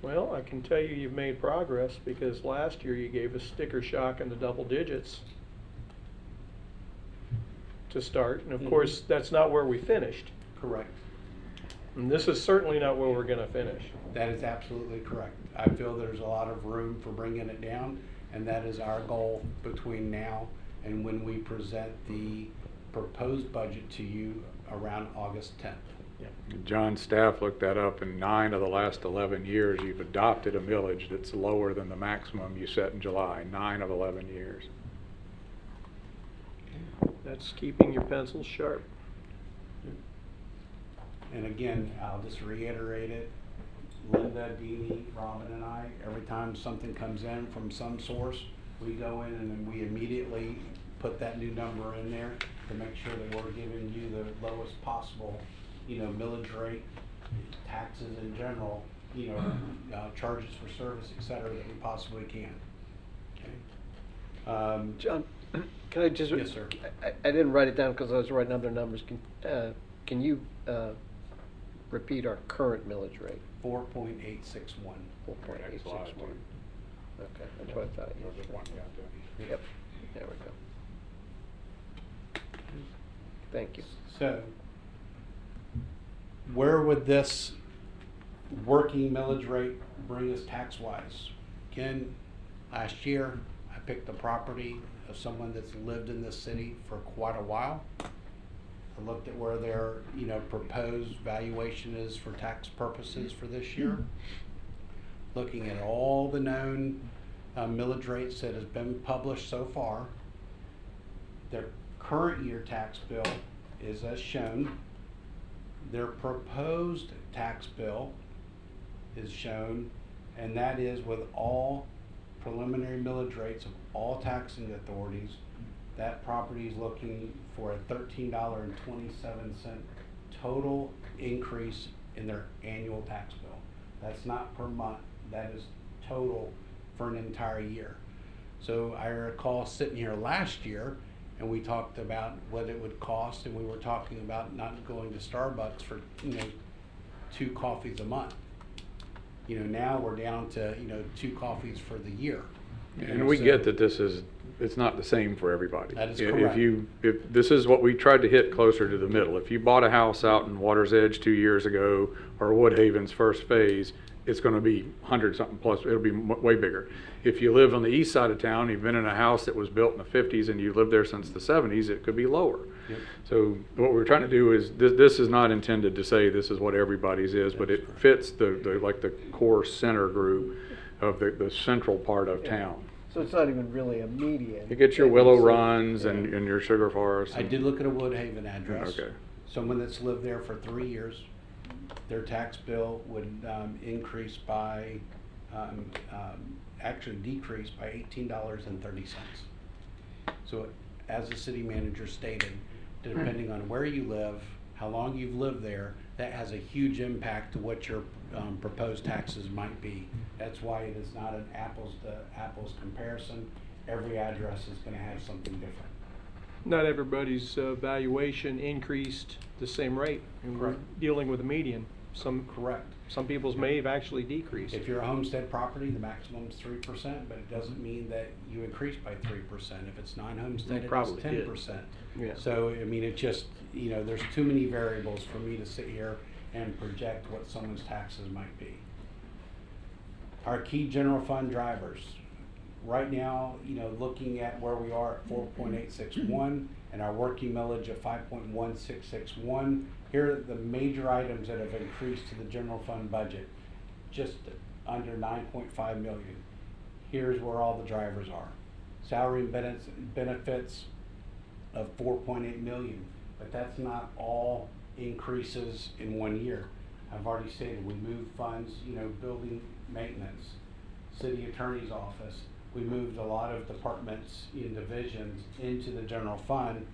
[SPEAKER 6] Well, I can tell you you've made progress, because last year you gave us sticker shock in the double digits to start, and of course, that's not where we finished.
[SPEAKER 5] Correct.
[SPEAKER 6] And this is certainly not where we're gonna finish.
[SPEAKER 5] That is absolutely correct. I feel there's a lot of room for bringing it down, and that is our goal between now and when we present the proposed budget to you around August 10th.
[SPEAKER 4] John's staff looked that up. In 9 of the last 11 years, you've adopted a millage that's lower than the maximum you set in July. 9 of 11 years.
[SPEAKER 6] That's keeping your pencils sharp.
[SPEAKER 5] And again, I'll just reiterate it. Linda, Deanie, Robin, and I, every time something comes in from some source, we go in and then we immediately put that new number in there to make sure that we're giving you the lowest possible, millage rate, taxes in general, charges for service, et cetera, that we possibly can. Okay.
[SPEAKER 7] John, can I just?
[SPEAKER 5] Yes, sir.
[SPEAKER 7] I didn't write it down because I was writing other numbers. Can you repeat our current millage rate?
[SPEAKER 5] 4.861.
[SPEAKER 7] 4.861. Okay, that's what I thought. Yep, there we go. Thank you.
[SPEAKER 5] So, where would this working millage rate bring us tax-wise? Again, last year, I picked the property of someone that's lived in this city for quite a while. I looked at where their, proposed valuation is for tax purposes for this year. Looking at all the known millage rates that has been published so far. Their current year tax bill is as shown. Their proposed tax bill is shown, and that is with all preliminary millage rates of all taxing authorities. That property is looking for a $13.27 total increase in their annual tax bill. That's not per month, that is total for an entire year. So I recall sitting here last year and we talked about what it would cost, and we were talking about not going to Starbucks for 2 coffees a month. Now we're down to 2 coffees for the year.
[SPEAKER 4] And we get that it's not the same for everybody.
[SPEAKER 5] That is
[SPEAKER 4] If
[SPEAKER 5] correct.
[SPEAKER 4] if this is what we tried to hit closer to the middle. If you bought a house out in Water's Edge 2 years ago, or Woodhaven's first phase, it's gonna be 100-something plus, it'll be way bigger. If you live on the east side of town, you've been in a house that was built in the 50s and you lived there since the 70s, it could be lower.
[SPEAKER 5] Yep.
[SPEAKER 4] So what we're trying to do is, this is not intended to say this is what everybody's is, but it fits the core center group of the central part of town.
[SPEAKER 7] So it's not even really a median.
[SPEAKER 4] You get your Willow Runs and your Sugar Forests.
[SPEAKER 5] I did look at a Woodhaven address.
[SPEAKER 4] Okay.
[SPEAKER 5] Someone that's lived there for 3 years, their tax bill would increase by, actually decrease by $18.30. So as the city manager stated, depending on where you live, how long you've lived there, that has a huge impact to what your proposed taxes might be. That's why it is not an apples to apples comparison. Every address is going to have something different.
[SPEAKER 6] Not everybody's valuation increased the same rate. And we're
[SPEAKER 5] Correct.
[SPEAKER 6] dealing with a median.
[SPEAKER 5] Correct.
[SPEAKER 6] Some people's may have actually decreased.
[SPEAKER 5] If you're a homestead property, the maximum is 3%, but it doesn't mean that you increase by 3%. If it's non-homestead, it's
[SPEAKER 6] probably did.
[SPEAKER 5] 10%.
[SPEAKER 6] Yeah.
[SPEAKER 5] So, it just, there's too many variables for me to sit here and project what someone's taxes might be. Our key general fund drivers. Right now, looking at where we are at 4.861 and our working millage of 5.1661, here are the major items that have increased to the general fund budget, just under 9.5 million. Here's where all the drivers are. Salary and benefits of 4.8 million, but that's not all increases in 1 year. I've already stated we moved funds, building maintenance, city attorney's office. We moved a lot of departments and divisions into the general fund,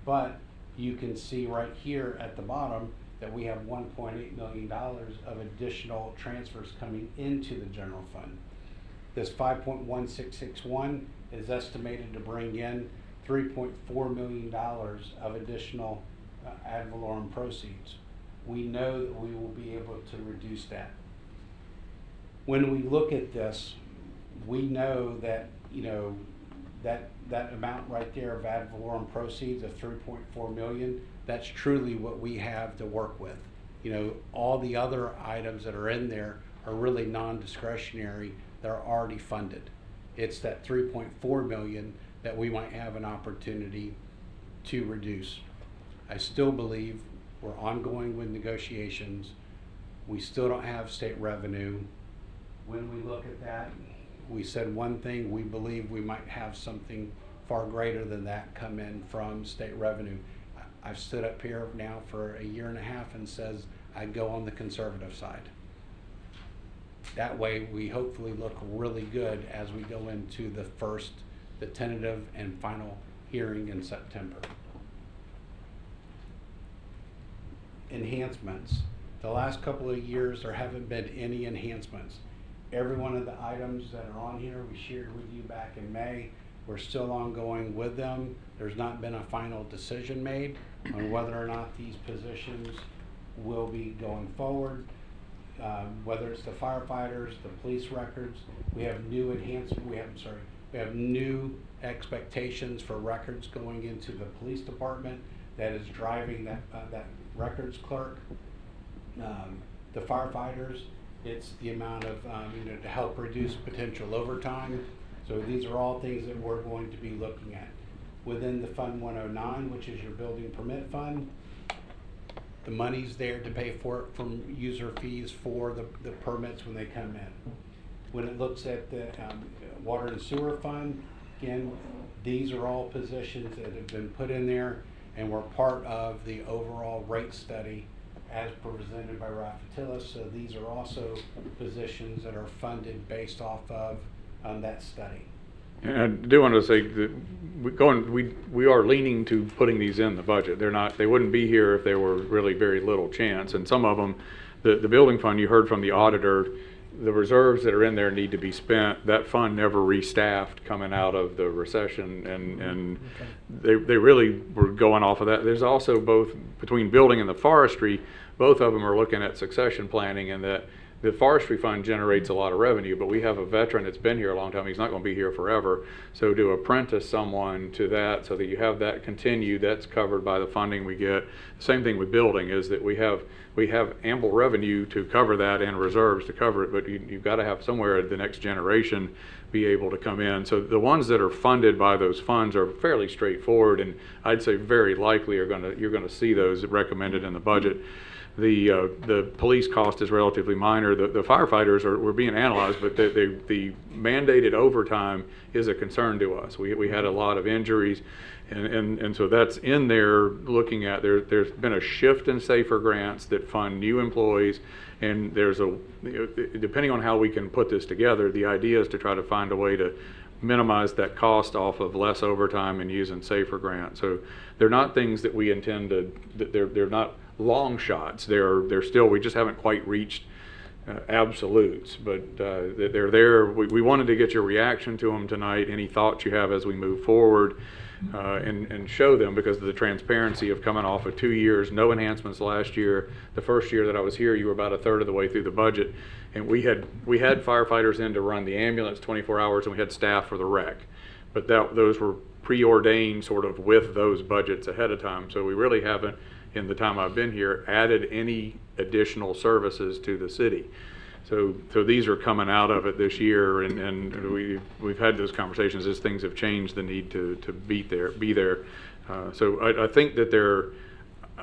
[SPEAKER 5] but you can see right here at the bottom that we have $1.8 million of additional transfers coming into the general fund. This 5.1661 is estimated to bring in $3.4 million of additional ad valorem proceeds. We know that we will be able to reduce that. when we look at this, we know that, you know, that amount right there of ad valorem proceeds of 3.4 million, that's truly what we have to work with. You know, all the other items that are in there are really non-discretionary, they're already funded. It's that 3.4 million that we might have an opportunity to reduce. I still believe we're ongoing with negotiations. We still don't have state revenue. When we look at that, we said one thing, we believe we might have something far greater than that come in from state revenue. I've stood up here now for a year and a half and says I'd go on the conservative side. That way we hopefully look really good as we go into the tentative and final hearing in September. Enhancements. The last couple of years there haven't been any enhancements. Every one of the items that are on here we shared with you back in May. We're still ongoing with them. There's not been a final decision made on whether or not these positions will be going forward. Whether it's the firefighters, the police records, we have new we have new expectations for records going into the police department that is driving that records clerk. The firefighters, it's the amount of, to help reduce potential overtime. So these are all things that we're going to be looking at. Within the Fund 109, which is your building permit fund, the money's there to pay for it from user fees for the permits when they come in. When it looks at the water and sewer fund, again, these are all positions that have been put in there and were part of the overall rate study as presented by Rafatillis. So these are also positions that are funded based off of that study.
[SPEAKER 4] And I do want to say that we are leaning to putting these in the budget. They wouldn't be here if there were really very little chance. And some of them, the building fund, you heard from the auditor, the reserves that are in there need to be spent. That fund never restaffed coming out of the recession, and they really were going off of that. There's also both between building and the forestry, both of them are looking at succession planning, and that the forestry fund generates a lot of revenue, but we have a veteran that's been here a long time. He's not going to be here forever. So to apprentice someone to that so that you have that continue, that's covered by the funding we get. Same thing with building is that we have ample revenue to cover that and reserves to cover it, but you've got to have somewhere the next generation be able to come in. So the ones that are funded by those funds are fairly straightforward, and I'd say very likely you're going to see those recommended in the budget. The police cost is relatively minor. The firefighters were being analyzed, but the mandated overtime is a concern to us. We had a lot of injuries, and so that's in there looking at, there's been a shift in SAFER grants that fund new employees, and there's depending on how we can put this together, the idea is to try to find a way to minimize that cost off of less overtime and using SAFER grants. So they're not things that we intend to, they're not long shots. They're still, we just haven't quite reached absolutes, but they're there. We wanted to get your reaction to them tonight, any thoughts you have as we move forward, and show them, because of the transparency of coming off of 2 years, no enhancements last year. The first year that I was here, you were about a third of the way through the budget, and we had firefighters in to run the ambulance 24 hours, and we had staff for the rec, but those were preordained sort of with those budgets ahead of time. So we really haven't, in the time I've been here, added any additional services to the city. So these are coming out of it this year, and we've had those conversations as things have changed, the need to be there. So I think that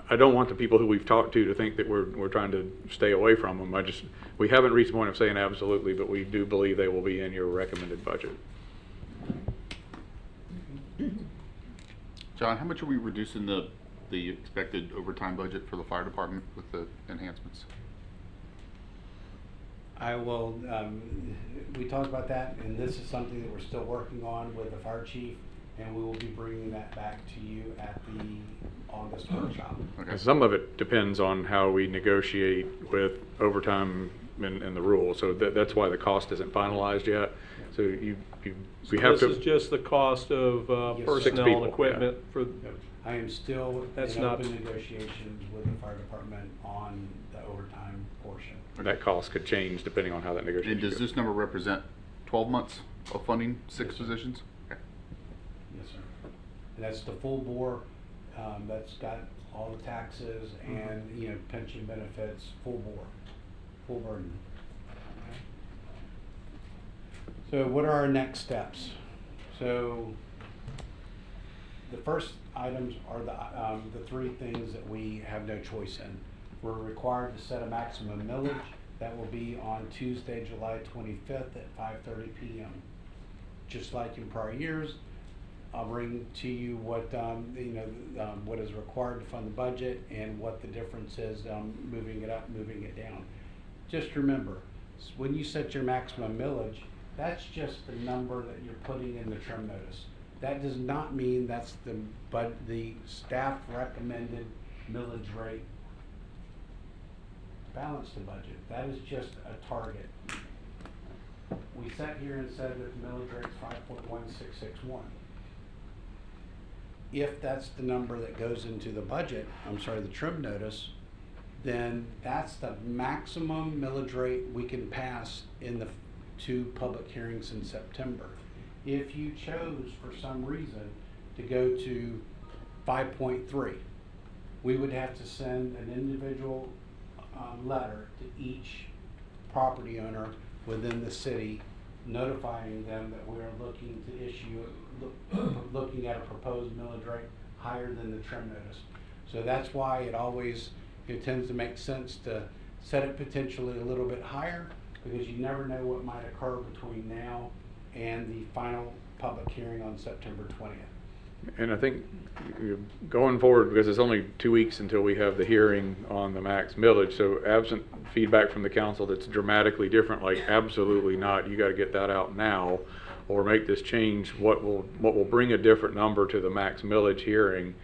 [SPEAKER 4] I don't want the people who we've talked to think that we're trying to stay away from them. We haven't reached the point of saying absolutely, but we do believe they will be in your recommended budget.
[SPEAKER 2] John, how much are we reducing the expected overtime budget for the fire department with the enhancements?
[SPEAKER 5] I will, we talked about that, and this is something that we're still working on with the fire chief, and we will be bringing that back to you at the August workshop.
[SPEAKER 2] Okay.
[SPEAKER 4] Some of it depends on how we negotiate with overtime and the rules. So that's why the cost isn't finalized yet. So we have to.
[SPEAKER 6] This is just the cost of
[SPEAKER 5] Yes,
[SPEAKER 6] personnel
[SPEAKER 4] 6 people,
[SPEAKER 6] and equipment for.
[SPEAKER 5] I am still
[SPEAKER 6] That's
[SPEAKER 5] in
[SPEAKER 6] not-
[SPEAKER 5] open negotiations with the fire department on the overtime portion.
[SPEAKER 4] that cost could change depending on how that negotiation
[SPEAKER 2] And does
[SPEAKER 4] goes.
[SPEAKER 2] this number represent 12 months of funding, 6
[SPEAKER 5] Yes, sir.
[SPEAKER 2] positions? Okay.
[SPEAKER 5] Yes, sir. And that's the full bore, that's got all the taxes and, you know, pension benefits, full bore, full burden. Okay. So what are our next steps? So the first items are the three things that we have no choice in. We're required to set a maximum millage. That will be on Tuesday, July 25th at 5:30 p.m. Just like in prior years, I'll bring to you what, what is required to fund the budget and what the difference is, moving it up, moving it down. Just remember, when you set your maximum millage, that's just the number that you're putting in the trim notice. That does not mean that's the staff recommended millage rate balance the budget. That is just a target. We sat here and said that the millage rate's 5.1661. If that's the number that goes into the budget, the trim notice, then that's the maximum millage rate we can pass in the two public hearings in September. If you chose for some reason to go to 5.3, we would have to send an individual letter to each property owner within the city, notifying them that we are looking to issue, looking at a proposed millage rate higher than the trim notice. So that's why it tends to make sense to set it potentially a little bit higher, because you never know what might occur between now and the final public hearing on September 20th.
[SPEAKER 4] And I think going forward, because it's only 2 weeks until we have the hearing on the max millage, so absent feedback from the council that's dramatically different, like absolutely not, you got to get that out now, or make this change. What will bring a different number to the max millage hearing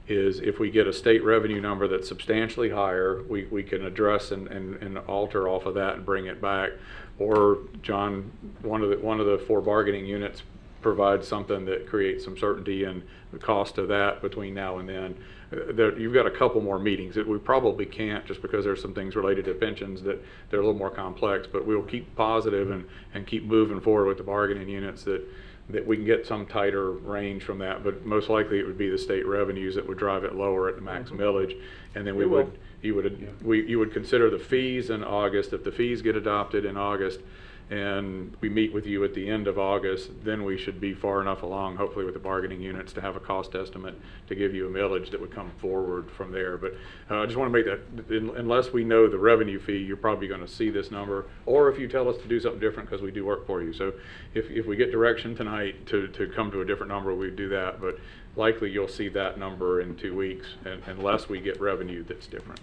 [SPEAKER 4] is if we get a state revenue number that's substantially higher, we can address and alter off of that and bring it back. Or John, one of the 4 bargaining units provide something that creates some certainty in the cost of that between now and then. You've got a couple more meetings that we probably can't, just because there's some things related to pensions that they're a little more complex, but we'll keep positive and keep moving forward with the bargaining units that we can get some tighter range from that. But most likely it would be the state revenues that would drive it lower at the max millage. And then you would consider the fees in August. If the fees get adopted in August, and we meet with you at the end of August, then we should be far enough along, hopefully with the bargaining units, to have a cost estimate to give you a millage that would come forward from there. But I just want to make that, unless we know the revenue fee, you're probably going to see this number, or if you tell us to do something different, because we do work for you. So if we get direction tonight to come to a different number, we do that. But likely you'll see that number in 2 weeks, unless we get revenue that's different.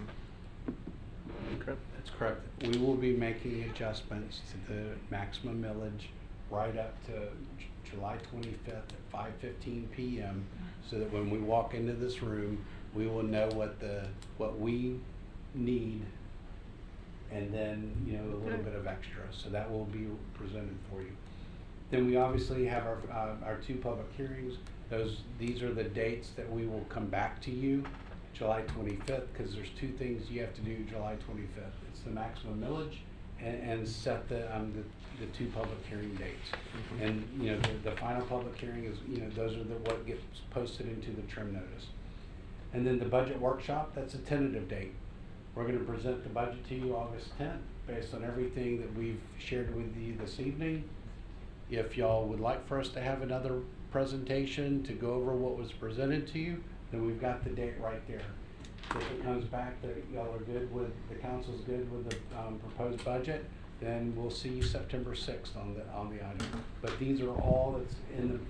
[SPEAKER 6] Okay.
[SPEAKER 5] That's correct. We will be making adjustments to the maximum millage right up to July 25th at 5:15 p.m. so that when we walk into this room, we will know what we need, and then, a little bit of extra. So that will be presented for you. Then we obviously have our 2 public hearings. These are the dates that we will come back to you. July 25th, because there's 2 things you have to do July 25th. It's the maximum millage and set the 2 public hearing dates. And the final public hearing is, those are what gets posted into the trim notice. And then the budget workshop, that's a tentative date. We're going to present the budget to you August 10th based on everything that we've shared with you this evening. If y'all would like for us to have another presentation to go over what was presented to you, then we've got the date right there. If it comes back that y'all are good with, the council's good with the proposed budget, then we'll see you September 6th on the item. But these are all that's in the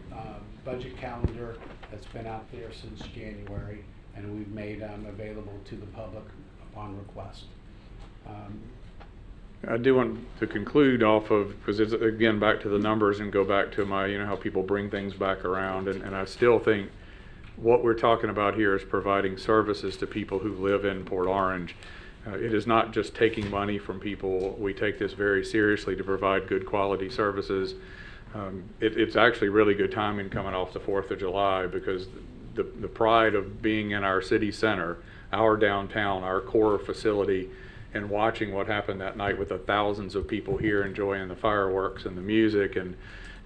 [SPEAKER 5] budget calendar that's been out there since January, and we've made available to the public upon request.
[SPEAKER 4] I do want to conclude off of, because it's again back to the numbers and go back to my, how people bring things back around, and I still think what we're talking about here is providing services to people who live in Port Orange. It is not just taking money from people. We take this very seriously to provide good quality services. It's actually really good timing coming off the 4th of July, because the pride of being in our city center, our downtown, our core facility, and watching what happened that night with the thousands of people here enjoying the fireworks and the music and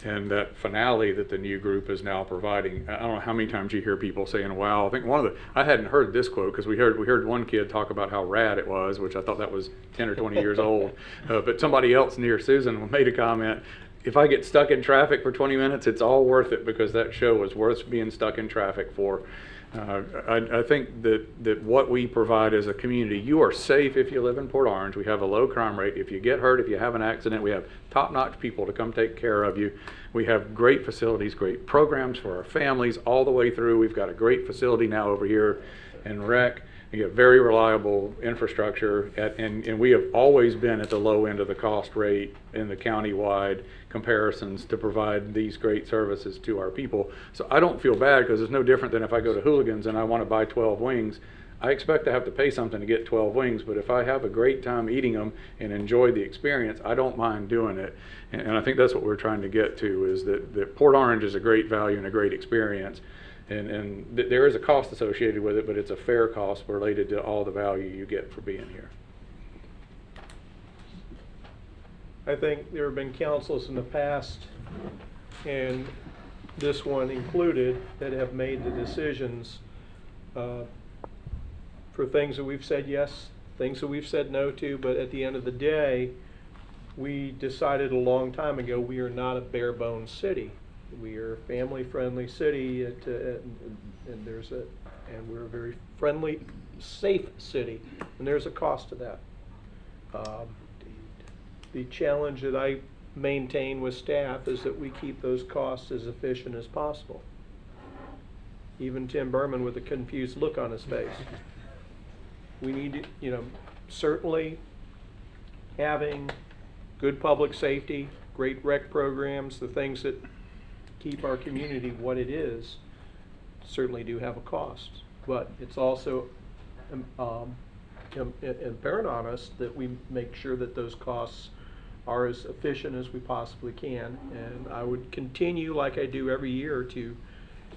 [SPEAKER 4] that finale that the new group is now providing. I don't know how many times you hear people saying, wow. I think I hadn't heard this quote because we heard one kid talk about how rad it was, which I thought that was 10 or 20 years old. But somebody else near Susan made a comment, if I get stuck in traffic for 20 minutes, it's all worth it because that show was worth being stuck in traffic for. I think that what we provide as a community, you are safe if you live in Port Orange. We have a low crime rate. If you get hurt, if you have an accident, we have top-notch people to come take care of you. We have great facilities, great programs for our families all the way through. We've got a great facility now over here in Rec. We have very reliable infrastructure, and we have always been at the low end of the cost rate in the county-wide comparisons to provide these great services to our people. So I don't feel bad because it's no different than if I go to Hooligans and I want to buy 12 wings. I expect to have to pay something to get 12 wings, but if I have a great time eating them and enjoy the experience, I don't mind doing it. And I think that's what we're trying to get to, is that Port Orange is a great value and a great experience. And there is a cost associated with it, but it's a fair cost related to all the value you get for being here.
[SPEAKER 6] I think there have been councils in the past, and this one included, that have made the decisions for things that we've said yes, things that we've said no to, but at the end of the day, we decided a long time ago we are not a bare bones city. We are a family-friendly city, and we're a very friendly, safe city, and there's a cost to that. The challenge that I maintain with staff is that we keep those costs as efficient as possible. Even Tim Berman with a confused look on his face. We need to, certainly having good public safety, great rec programs, the things that keep our community what it is, certainly do have a cost. But it's also imperative on us that we make sure that those costs are as efficient as we possibly can. And I would continue, like I do every year, to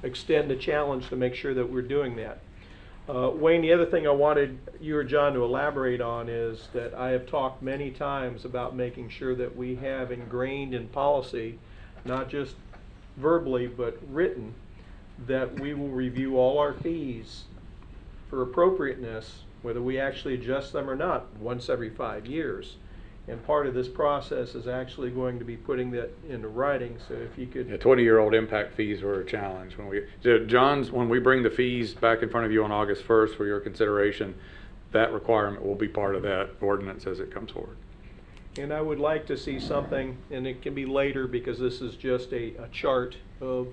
[SPEAKER 6] extend the challenge to make sure that we're doing that. Wayne, the other thing I wanted you or John to elaborate on is that I have talked many times about making sure that we have ingrained in policy, not just verbally but written, that we will review all our fees for appropriateness, whether we actually adjust them or not, once every 5 years. And part of this process is actually going to be putting that into writing. So if you could,
[SPEAKER 4] 20-year-old impact fees were a challenge. When we bring the fees back in front of you on August 1st for your consideration, that requirement will be part of that ordinance as it comes forward.
[SPEAKER 6] and I would like to see something, and it can be later because this is just a chart of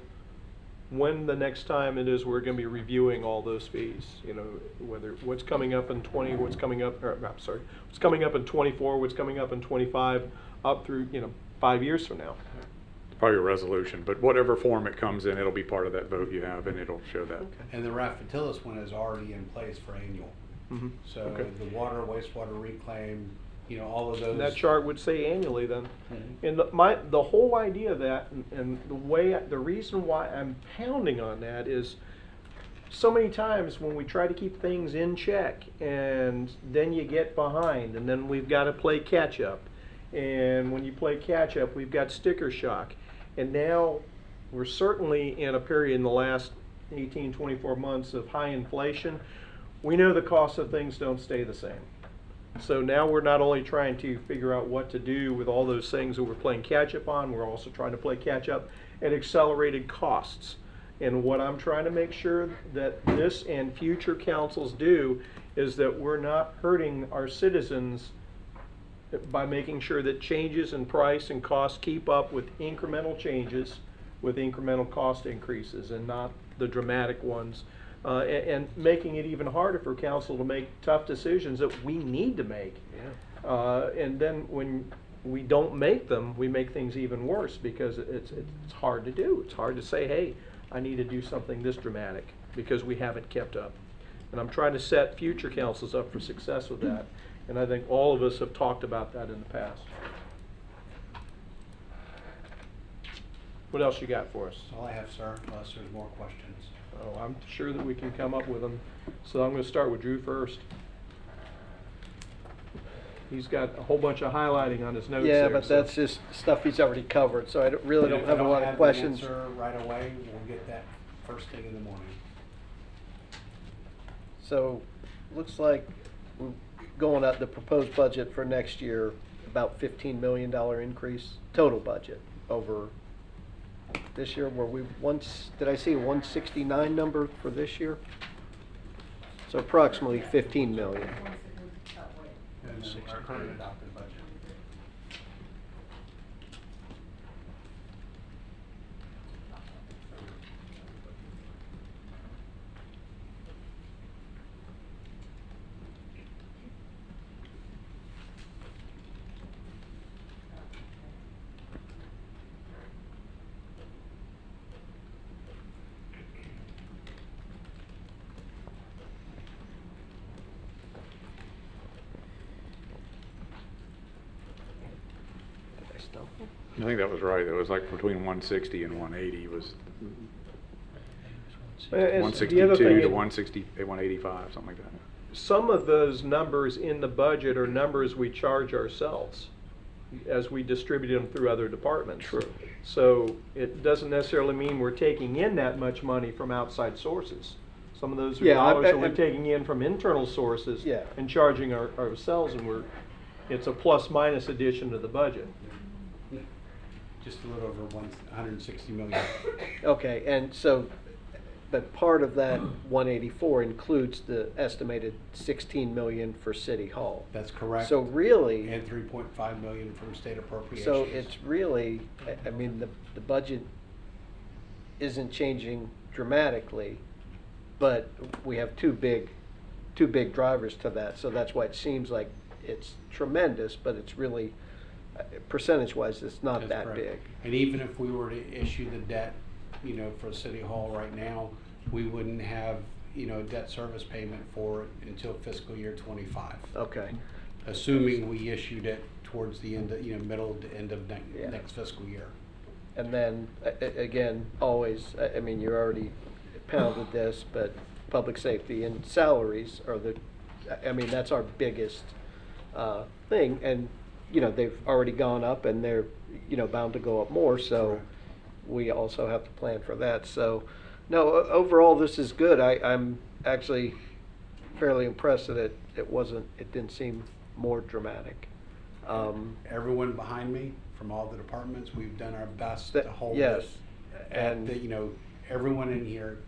[SPEAKER 6] when the next time it is we're going to be reviewing all those fees. You know, whether what's coming up in 20, what's coming up, what's coming up in 24, what's coming up in 25, up through 5 years from now.
[SPEAKER 4] Probably a resolution, but whatever form it comes in, it'll be part of that vote you have, and it'll show that.
[SPEAKER 5] And the Raffatilis one is already in place for annual.
[SPEAKER 6] Mm-hmm.
[SPEAKER 5] So
[SPEAKER 6] Okay.
[SPEAKER 5] the water, wastewater reclaim, all of those.
[SPEAKER 6] And that chart would say annually then.
[SPEAKER 5] Mhm.
[SPEAKER 6] And the whole idea of that, and the reason why I'm pounding on that is so many times when we try to keep things in check and then you get behind and then we've got to play catch up. And when you play catch up, we've got sticker shock. And now we're certainly in a period in the last 18, 24 months of high inflation. We know the cost of things don't stay the same. So now we're not only trying to figure out what to do with all those things that we're playing catch up on, we're also trying to play catch up at accelerated costs. And what I'm trying to make sure that this and future councils do is that we're not hurting our citizens by making sure that changes in price and cost keep up with incremental changes, with incremental cost increases and not the dramatic ones. And making it even harder for council to make tough decisions that we need to make. Yeah. And then when we don't make them, we make things even worse because it's hard to do. It's hard to say, hey, I need to do something this dramatic because we haven't kept up. And I'm trying to set future councils up for success with that. And I think all of us have talked about that in the past. What else you got for us?
[SPEAKER 5] That's all I have, sir, unless there's more questions.
[SPEAKER 6] Oh, I'm sure that we can come up with them. So I'm going to start with Drew first. He's got a whole bunch of highlighting on his notes
[SPEAKER 7] Yeah,
[SPEAKER 6] there,
[SPEAKER 7] but
[SPEAKER 6] so-
[SPEAKER 7] that's just stuff he's already covered, so I really
[SPEAKER 5] And
[SPEAKER 7] don't
[SPEAKER 5] if
[SPEAKER 7] have a
[SPEAKER 5] I
[SPEAKER 7] lot of
[SPEAKER 5] the
[SPEAKER 7] questions.
[SPEAKER 5] answer right away, we'll get that first thing in the morning.
[SPEAKER 7] So, looks like we're going up the proposed budget for next year, about $15 million increase, total budget over this year. Were we once, did I see a 169 number for this year? So approximately 15 million.
[SPEAKER 5] And then our current adopted budget.
[SPEAKER 7] Did I stumble?
[SPEAKER 4] I think that was right. It was like between 160 and 180 was
[SPEAKER 6] The other
[SPEAKER 4] 162
[SPEAKER 6] thing
[SPEAKER 4] to
[SPEAKER 6] is-
[SPEAKER 4] 160, 185, something like that.
[SPEAKER 6] Some of those numbers in the budget are numbers we charge ourselves as we distribute them through other departments.
[SPEAKER 7] True.
[SPEAKER 6] So it doesn't necessarily mean we're taking in that much money from outside sources. Some of those are
[SPEAKER 7] Yeah,
[SPEAKER 6] dollars that
[SPEAKER 7] I-
[SPEAKER 6] we're taking in from internal sources
[SPEAKER 7] Yeah.
[SPEAKER 6] and charging ourselves, and it's a plus minus addition to the budget.
[SPEAKER 5] Just a little over 160 million.
[SPEAKER 7] Okay, and so, but part of that 184 includes the estimated 16 million for City Hall.
[SPEAKER 5] That's correct.
[SPEAKER 7] So really,
[SPEAKER 5] And 3.5 million from state appropriations.
[SPEAKER 7] so it's really, I mean, the budget isn't changing dramatically, but we have two big drivers to that, so that's why it seems like it's tremendous, but it's really, percentage-wise, it's not
[SPEAKER 5] That's
[SPEAKER 7] that
[SPEAKER 5] correct.
[SPEAKER 7] big.
[SPEAKER 5] And even if we were to issue the debt, you know, for City Hall right now, we wouldn't have, you know, debt service payment for it until fiscal year 25.
[SPEAKER 7] Okay,
[SPEAKER 5] Assuming we issued it towards the end, of, you know, middle to end of
[SPEAKER 7] Yeah.
[SPEAKER 5] next fiscal year.
[SPEAKER 7] and then, again, always, I mean, you already pounded this, but public safety and salaries are I mean, that's our biggest thing, and, you know, they've already gone up and they're, you know, bound to go up more, so
[SPEAKER 5] Correct.
[SPEAKER 7] we also have to plan for that, so, no, overall, this is good. I'm actually fairly impressed that it didn't seem more dramatic.
[SPEAKER 5] Everyone behind me, from all the departments, we've done our best
[SPEAKER 7] That-
[SPEAKER 5] to hold
[SPEAKER 7] yes,
[SPEAKER 5] this.
[SPEAKER 7] and-
[SPEAKER 5] You know, everyone in here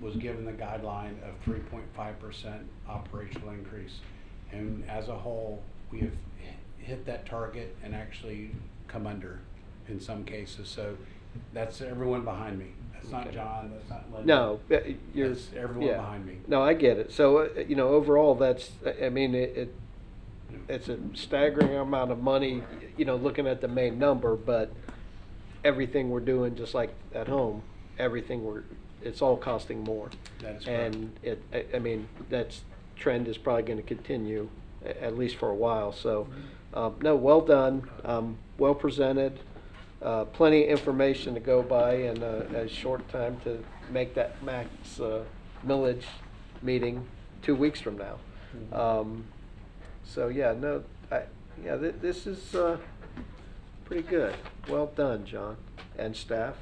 [SPEAKER 5] was given the guideline of 3.5% operational increase. And as a whole, we have hit that target and actually come under in some cases. So that's everyone behind me. That's not
[SPEAKER 7] Okay.
[SPEAKER 5] John, that's not Linda.
[SPEAKER 7] No, you're.
[SPEAKER 5] That's everyone
[SPEAKER 7] yeah.
[SPEAKER 5] behind me.
[SPEAKER 7] No, I get it. So, you know, overall, I mean, it's a staggering amount of money, you know, looking at the main number, but everything we're doing, just like at home, it's all costing more.
[SPEAKER 5] That is correct.
[SPEAKER 7] And I mean, trend is probably gonna continue, at least for a while, so, no, well done, well presented, plenty of information to go by in a short time to make that max millage meeting 2 weeks from now. So, yeah, no, this is pretty good. Well done, John and staff.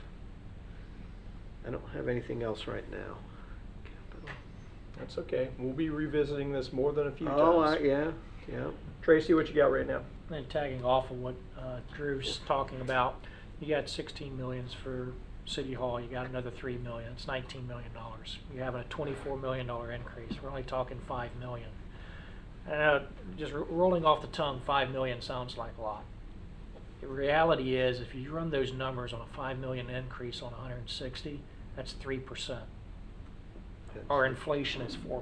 [SPEAKER 7] I don't have anything else right now.
[SPEAKER 6] That's okay. We'll be revisiting this more than a few
[SPEAKER 7] Oh,
[SPEAKER 6] times.
[SPEAKER 7] yeah.
[SPEAKER 6] Tracy, what you got right now?
[SPEAKER 8] And tagging off of what Drew's talking about, you got 16 millions for City Hall, you got another 3 million, it's $19 million. You're having a $24 million increase, we're only talking 5 million. Just rolling off the tongue, 5 million sounds like a lot. The reality is, if you run those numbers on a 5 million increase on 160, that's 3%. Our inflation is 4%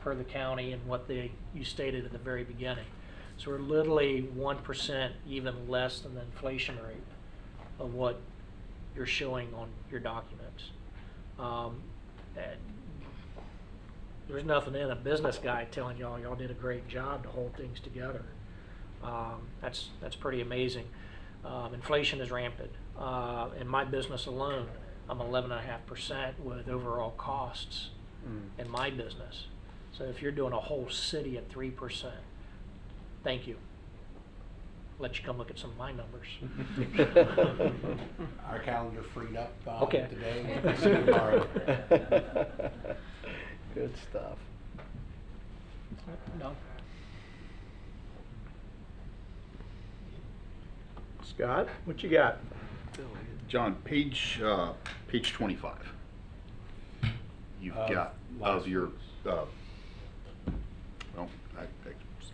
[SPEAKER 8] per the county and what you stated at the very beginning. So we're literally 1% even less than the inflation rate of what you're showing on your documents. And there's nothing in a business guy telling y'all did a great job to hold things together. That's pretty amazing. Inflation is rampant. In my business alone, I'm 11.5% with overall costs in my business. So if you're doing a whole city at 3%, Thank you. Let you come look at some of my numbers.
[SPEAKER 5] Our calendar freed up
[SPEAKER 8] Okay.
[SPEAKER 5] today. We'll see you tomorrow.
[SPEAKER 7] Good stuff.
[SPEAKER 8] No.
[SPEAKER 6] Scott, what you got?
[SPEAKER 2] John, page 25. You've got
[SPEAKER 5] last
[SPEAKER 2] of your,
[SPEAKER 5] week's.
[SPEAKER 2] well,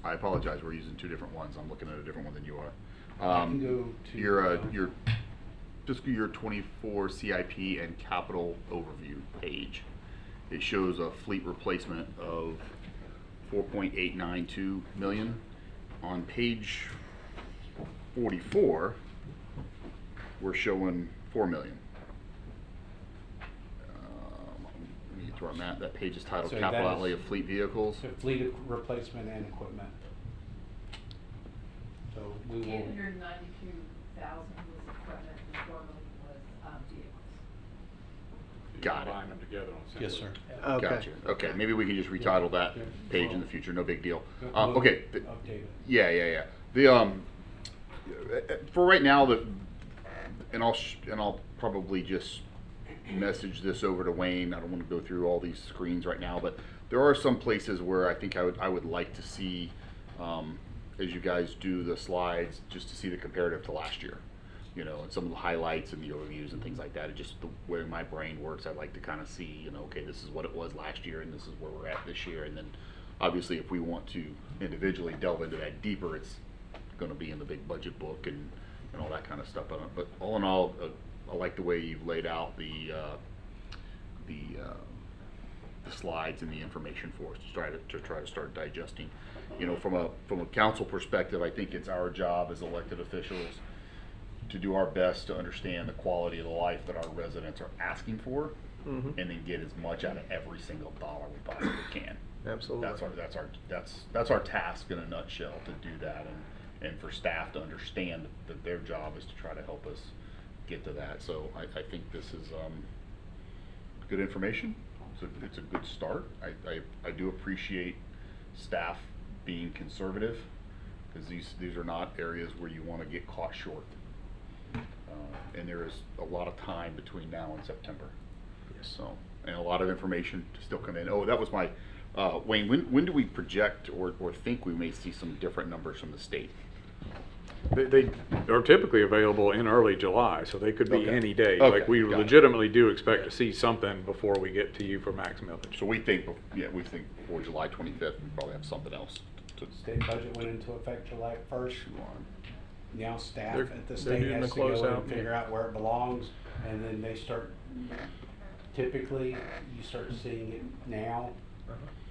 [SPEAKER 2] I apologize, we're using two different ones. I'm looking at a different one than you are.
[SPEAKER 5] I can go to,
[SPEAKER 2] Your fiscal year 24 CIP and capital overview page. It shows a fleet replacement of 4.892 million. On page 44, we're showing 4 million. Let me get to our map. That page is titled
[SPEAKER 5] So
[SPEAKER 2] Capital
[SPEAKER 5] that is-
[SPEAKER 2] Outlay of Fleet Vehicles.
[SPEAKER 5] So fleet replacement and equipment. So we will,
[SPEAKER 9] 892,000 was equipment and 4 million was vehicles.
[SPEAKER 2] Got it.
[SPEAKER 4] Combine them together on
[SPEAKER 5] yes,
[SPEAKER 4] Simply.
[SPEAKER 5] sir.
[SPEAKER 7] Okay.
[SPEAKER 2] Gotcha. Okay, maybe we can just retitle that
[SPEAKER 5] Yeah.
[SPEAKER 2] page in the future. No big deal.
[SPEAKER 5] We'll
[SPEAKER 2] Okay.
[SPEAKER 5] Update it.
[SPEAKER 2] Yeah. The for right now, and I'll probably just message this over to Wayne. I don't want to go through all these screens right now, but there are some places where I think I would like to see, as you guys do the slides, just to see the comparative to last year. You know, and some of the highlights and the overviews and things like that. It's just the way my brain works. I'd like to kind of see, okay, this is what it was last year, and this is where we're at this year. And then, obviously, if we want to individually delve into that deeper, it's going to be in the big budget book and all that kind of stuff. But all in all, I like the way you've laid out the slides and the information for us to try to start digesting. You know, from a council perspective, I think it's our job as elected officials to do our best to understand the quality of the life that our residents are asking for,
[SPEAKER 6] Mhm.
[SPEAKER 2] and then get as much out of every single dollar we possibly can.
[SPEAKER 6] Absolutely.
[SPEAKER 2] That's our task in a nutshell, to do that, and for staff to understand that their job is to try to help us get to that. So I think this is good information. It's a good start. I do appreciate staff being conservative, because these are not areas where you want to get caught short. And there is a lot of time between now and September.
[SPEAKER 6] Yes.
[SPEAKER 2] So, and a lot of information to still come in. Oh, that was my, Wayne, when do we project or think we may see some different numbers from the state?
[SPEAKER 4] They are typically available in early July, so they could be
[SPEAKER 2] Okay.
[SPEAKER 4] any day.
[SPEAKER 2] Okay,
[SPEAKER 4] Like, we
[SPEAKER 2] got it.
[SPEAKER 4] legitimately do expect to see something before we get to you for max millage.
[SPEAKER 2] So we think before July 25th, we probably have something else to
[SPEAKER 5] State budget went into effect July 1st.
[SPEAKER 2] chew on.
[SPEAKER 5] Now staff
[SPEAKER 6] They're-
[SPEAKER 5] at the
[SPEAKER 6] they're
[SPEAKER 5] state
[SPEAKER 6] doing
[SPEAKER 5] has
[SPEAKER 6] the
[SPEAKER 5] to go in
[SPEAKER 6] closeout,
[SPEAKER 5] and figure out where it belongs, and then they start, typically, you start seeing it now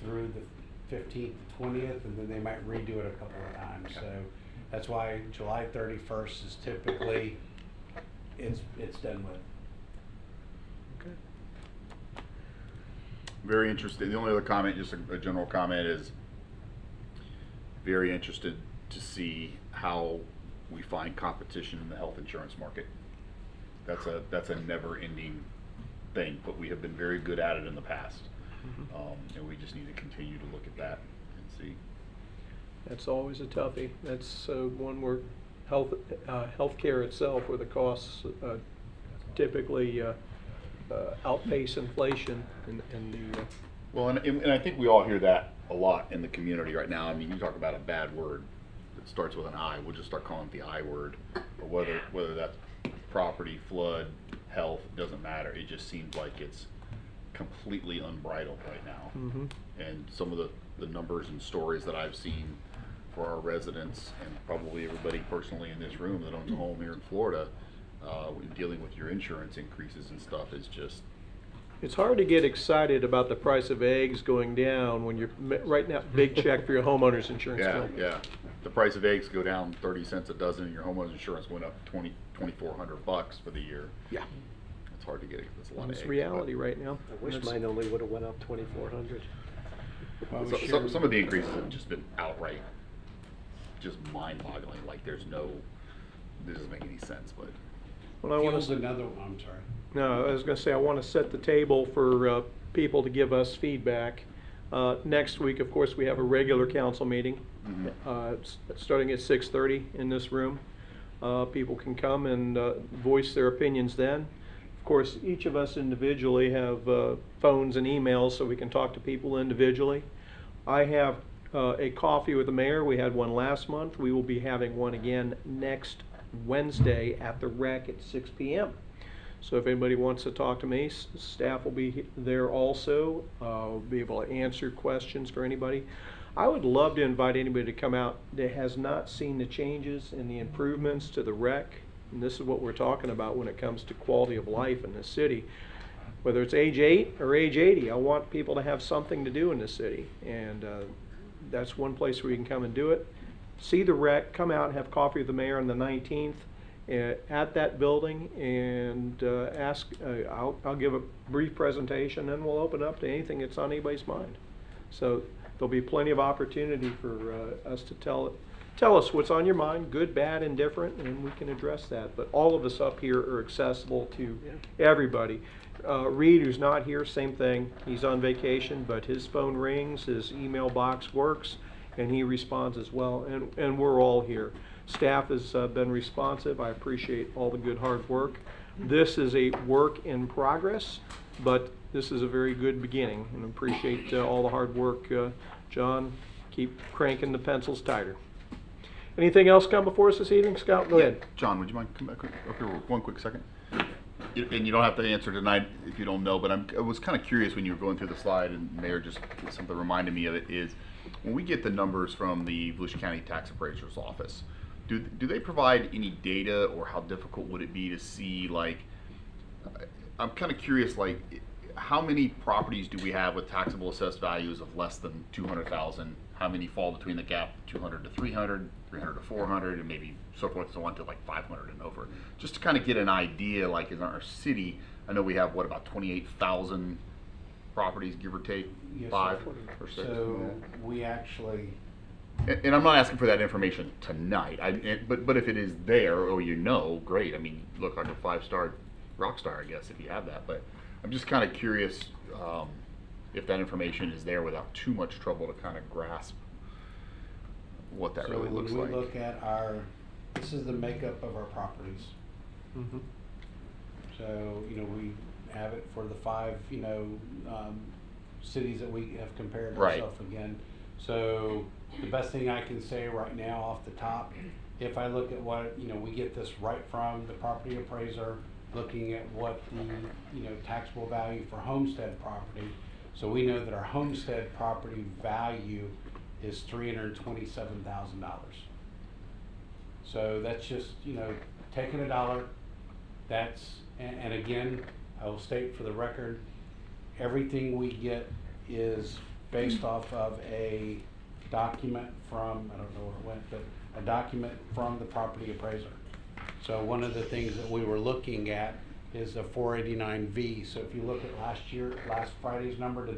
[SPEAKER 5] through the 15th to 20th, and then they might redo it a couple of times. So that's why July 31st is typically, it's done with.
[SPEAKER 6] Okay.
[SPEAKER 2] Very interested. The only other comment, just a general comment, is very interested to see how we find competition in the health insurance market. That's a never-ending thing, but we have been very good at it in the past. And we just need to continue to look at that and see.
[SPEAKER 6] That's always a toughie. That's one where healthcare itself, where the costs typically outpace inflation and the.
[SPEAKER 2] Well, and I think we all hear that a lot in the community right now. I mean, you talk about a bad word that starts with an I, we'll just start calling it the I word, or whether that's property, flood, health, doesn't matter. It just seems like it's completely unbridled right now.
[SPEAKER 6] Mm-hmm.
[SPEAKER 2] And some of the numbers and stories that I've seen for our residents, and probably everybody personally in this room that owns a home here in Florida, when dealing with your insurance increases and stuff, is just,
[SPEAKER 6] It's hard to get excited about the price of eggs going down when you're writing out big check for your homeowner's insurance
[SPEAKER 2] yeah,
[SPEAKER 6] bill.
[SPEAKER 2] yeah. The price of eggs go down 30 cents a dozen, and your homeowner's insurance went up $2,400 for the year.
[SPEAKER 6] Yeah.
[SPEAKER 2] It's hard to get it, that's a lot of eggs.
[SPEAKER 6] It's reality right now.
[SPEAKER 7] I wish
[SPEAKER 6] That's-
[SPEAKER 7] mine only would have went up 2,400.
[SPEAKER 5] Well, we
[SPEAKER 2] So,
[SPEAKER 5] shared-
[SPEAKER 2] some of the increases have just been outright, just mind-boggling, like this doesn't make any sense, but.
[SPEAKER 6] Well, I want
[SPEAKER 5] Fuel's
[SPEAKER 6] to.
[SPEAKER 5] another, I'm sorry.
[SPEAKER 6] No, I was going to say, I want to set the table for people to give us feedback. Next week, of course, we have a regular council meeting, starting at 6:30 in this room. People can come and voice their opinions then. Of course, each of us individually have phones and emails, so we can talk to people individually. I have a coffee with the mayor. We had one last month. We will be having one again next Wednesday at the Rec at 6 p.m. So if anybody wants to talk to me, staff will be there also. We'll be able to answer questions for anybody. I would love to invite anybody to come out that has not seen the changes and the improvements to the Rec. And this is what we're talking about when it comes to quality of life in the city. Whether it's age 8 or age 80, I want people to have something to do in the city. And that's one place where you can come and do it. See the Rec, come out and have coffee with the mayor on the 19th at that building, and ask. I'll give a brief presentation, and we'll open up to anything that's on anybody's mind. So there'll be plenty of opportunity for us to tell us what's on your mind, good, bad, indifferent, and we can address that. But all of us up here are accessible to everybody. Reed, who's not here, same thing. He's on vacation, but his phone rings, his email box works, and he responds as well. And we're all here. Staff has been responsive. I appreciate all the good hard work. This is a work in progress, but this is a very good beginning, and appreciate all the hard work. John, keep cranking the pencils tighter. Anything else come before us this evening? Scott, go ahead.
[SPEAKER 2] John, would you mind coming back up here one quick second? And you don't have to answer tonight if you don't know, but I was kind of curious when you were going through the slide, and Mayor just something reminded me of it, is when we get the numbers from the Volusia County Tax Appraiser's Office, do they provide any data, or how difficult would it be to see, like, I'm kind of curious, like, how many properties do we have with taxable assessed values of less than 200,000? How many fall between the gap 200 to 300, 300 to 400, and maybe so forth and so on to like 500 and over? Just to kind of get an idea, like in our city, I know we have what, about 28,000 properties, give or take,
[SPEAKER 5] Yes,
[SPEAKER 2] 5 or 6.
[SPEAKER 5] So we actually,
[SPEAKER 2] And I'm not asking for that information tonight. But if it is there, or you know, great. I mean, you look like a 5-star rock star, I guess, if you have that. But I'm just kind of curious if that information is there without too much trouble to kind of grasp what that really looks like.
[SPEAKER 5] So when we look at this is the makeup of our properties.
[SPEAKER 6] Mm-hmm.
[SPEAKER 5] So, we have it for the 5, cities that we have compared
[SPEAKER 2] Right.
[SPEAKER 5] ourselves again. So the best thing I can say right now off the top, if I look at what, we get this right from the property appraiser, looking at what the, taxable value for homestead property. So we know that our homestead property value is $327,000. So that's just, taking $1. And again, I will state for the record, everything we get is based off of a document from, I don't know where it went, but a document from the property appraiser. So one of the things that we were looking at is a 489V. So if you look at last Friday's number to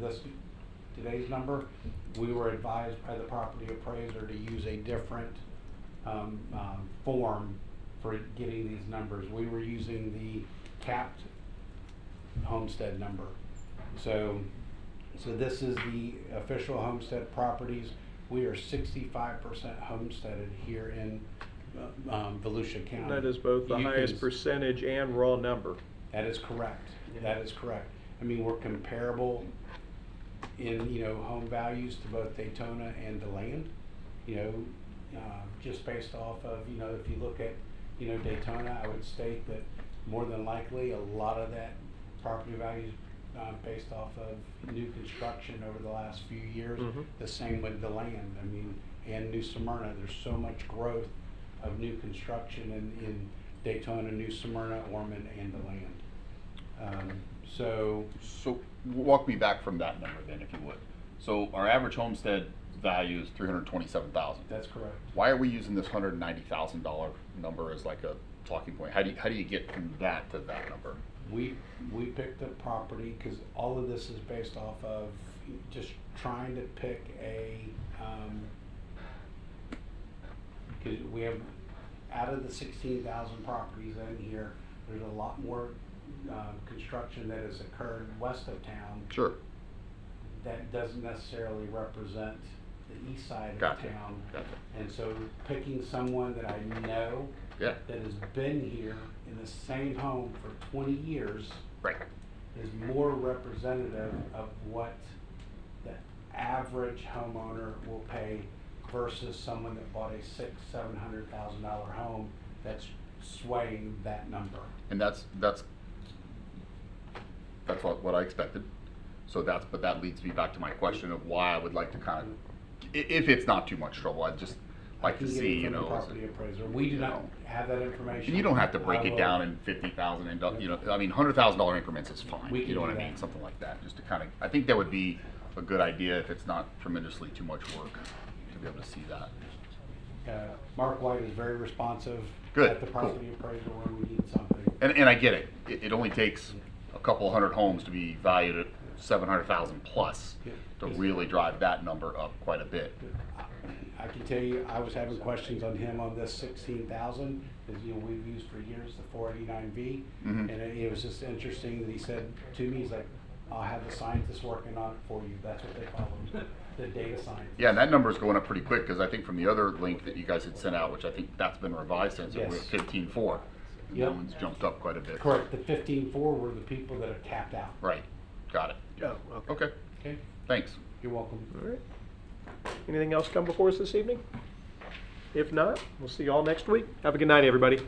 [SPEAKER 5] today's number, we were advised by the property appraiser to use a different form for getting these numbers. We were using the capped homestead number. So this is the official homestead properties. We are 65% homesteaded here in Volusia County.
[SPEAKER 6] That is both the
[SPEAKER 5] You
[SPEAKER 6] highest
[SPEAKER 5] can-
[SPEAKER 6] percentage and raw number.
[SPEAKER 5] That is correct. That is correct. I mean, we're comparable in, home values to both Daytona and DeLand. Just based off of, if you look at, Daytona, I would state that more than likely a lot of that property value is based off of new construction over the last few years.
[SPEAKER 6] Mhm.
[SPEAKER 5] The same with DeLand. I mean, and New Smyrna. There's so much growth of new construction in Daytona, New Smyrna, Ormond, and DeLand. So
[SPEAKER 2] walk me back from that number then, if you would. So our average homestead value is $327,000.
[SPEAKER 5] that's correct.
[SPEAKER 2] Why are we using this $190,000 number as like a talking point? How do you get from that to that number?
[SPEAKER 5] We picked a property because all of this is based off of just trying to pick because we have, out of the 16,000 properties in here, there's a lot more construction that has occurred west of town
[SPEAKER 2] Sure.
[SPEAKER 5] that doesn't necessarily represent the east side of
[SPEAKER 2] Gotcha.
[SPEAKER 5] town.
[SPEAKER 2] Gotcha.
[SPEAKER 5] And so picking someone that I know
[SPEAKER 2] Yeah.
[SPEAKER 5] that has been here in the same home for 20 years
[SPEAKER 2] Right.
[SPEAKER 5] is more representative of what the average homeowner will pay versus someone that bought a $600,000-700,000 home that's swaying that number.
[SPEAKER 2] And that's what I expected. So but that leads me back to my question of why I would like to kind of, if it's not too much trouble, I'd just like to
[SPEAKER 5] I can get
[SPEAKER 2] see,
[SPEAKER 5] it
[SPEAKER 2] you
[SPEAKER 5] from the
[SPEAKER 2] know.
[SPEAKER 5] property appraiser. We do not have that information.
[SPEAKER 2] And you don't have to break
[SPEAKER 5] I
[SPEAKER 2] it
[SPEAKER 5] will-
[SPEAKER 2] down in 50,000 and, you know, I mean, $100,000 increments is fine.
[SPEAKER 5] We
[SPEAKER 2] You
[SPEAKER 5] can
[SPEAKER 2] know what
[SPEAKER 5] do
[SPEAKER 2] I mean?
[SPEAKER 5] that.
[SPEAKER 2] Something like that, just to kind of, I think that would be a good idea if it's not tremendously too much work to be able to see that.
[SPEAKER 5] Mark White is very responsive.
[SPEAKER 2] Good,
[SPEAKER 5] At the
[SPEAKER 2] cool.
[SPEAKER 5] property appraiser when we need something.
[SPEAKER 2] And I get it. It only takes a couple hundred homes to be valued at 700,000 plus
[SPEAKER 5] Yeah.
[SPEAKER 2] to really drive that number up quite a bit.
[SPEAKER 5] I can tell you, I was having questions on him on this 16,000, because, you know, we've used for years the 489V.
[SPEAKER 2] Mhm.
[SPEAKER 5] And it was just interesting that he said to me, he's like, I'll have the scientists working on it for you. That's what they call them, the data scientists.
[SPEAKER 2] Yeah, and that number's going up pretty quick, because I think from the other link that you guys had sent out, which I think that's been revised since, we're at
[SPEAKER 5] Yes.
[SPEAKER 2] 15.4. And
[SPEAKER 5] Yep.
[SPEAKER 2] that one's jumped up quite a bit.
[SPEAKER 5] Correct, the 15.4 were the people that are tapped out.
[SPEAKER 2] Right, got it.
[SPEAKER 7] Oh, okay.
[SPEAKER 2] Okay,
[SPEAKER 5] Okay,
[SPEAKER 2] thanks.
[SPEAKER 5] you're welcome.
[SPEAKER 6] All right. Anything else come before us this evening? If not, we'll see you all next week. Have a good night, everybody.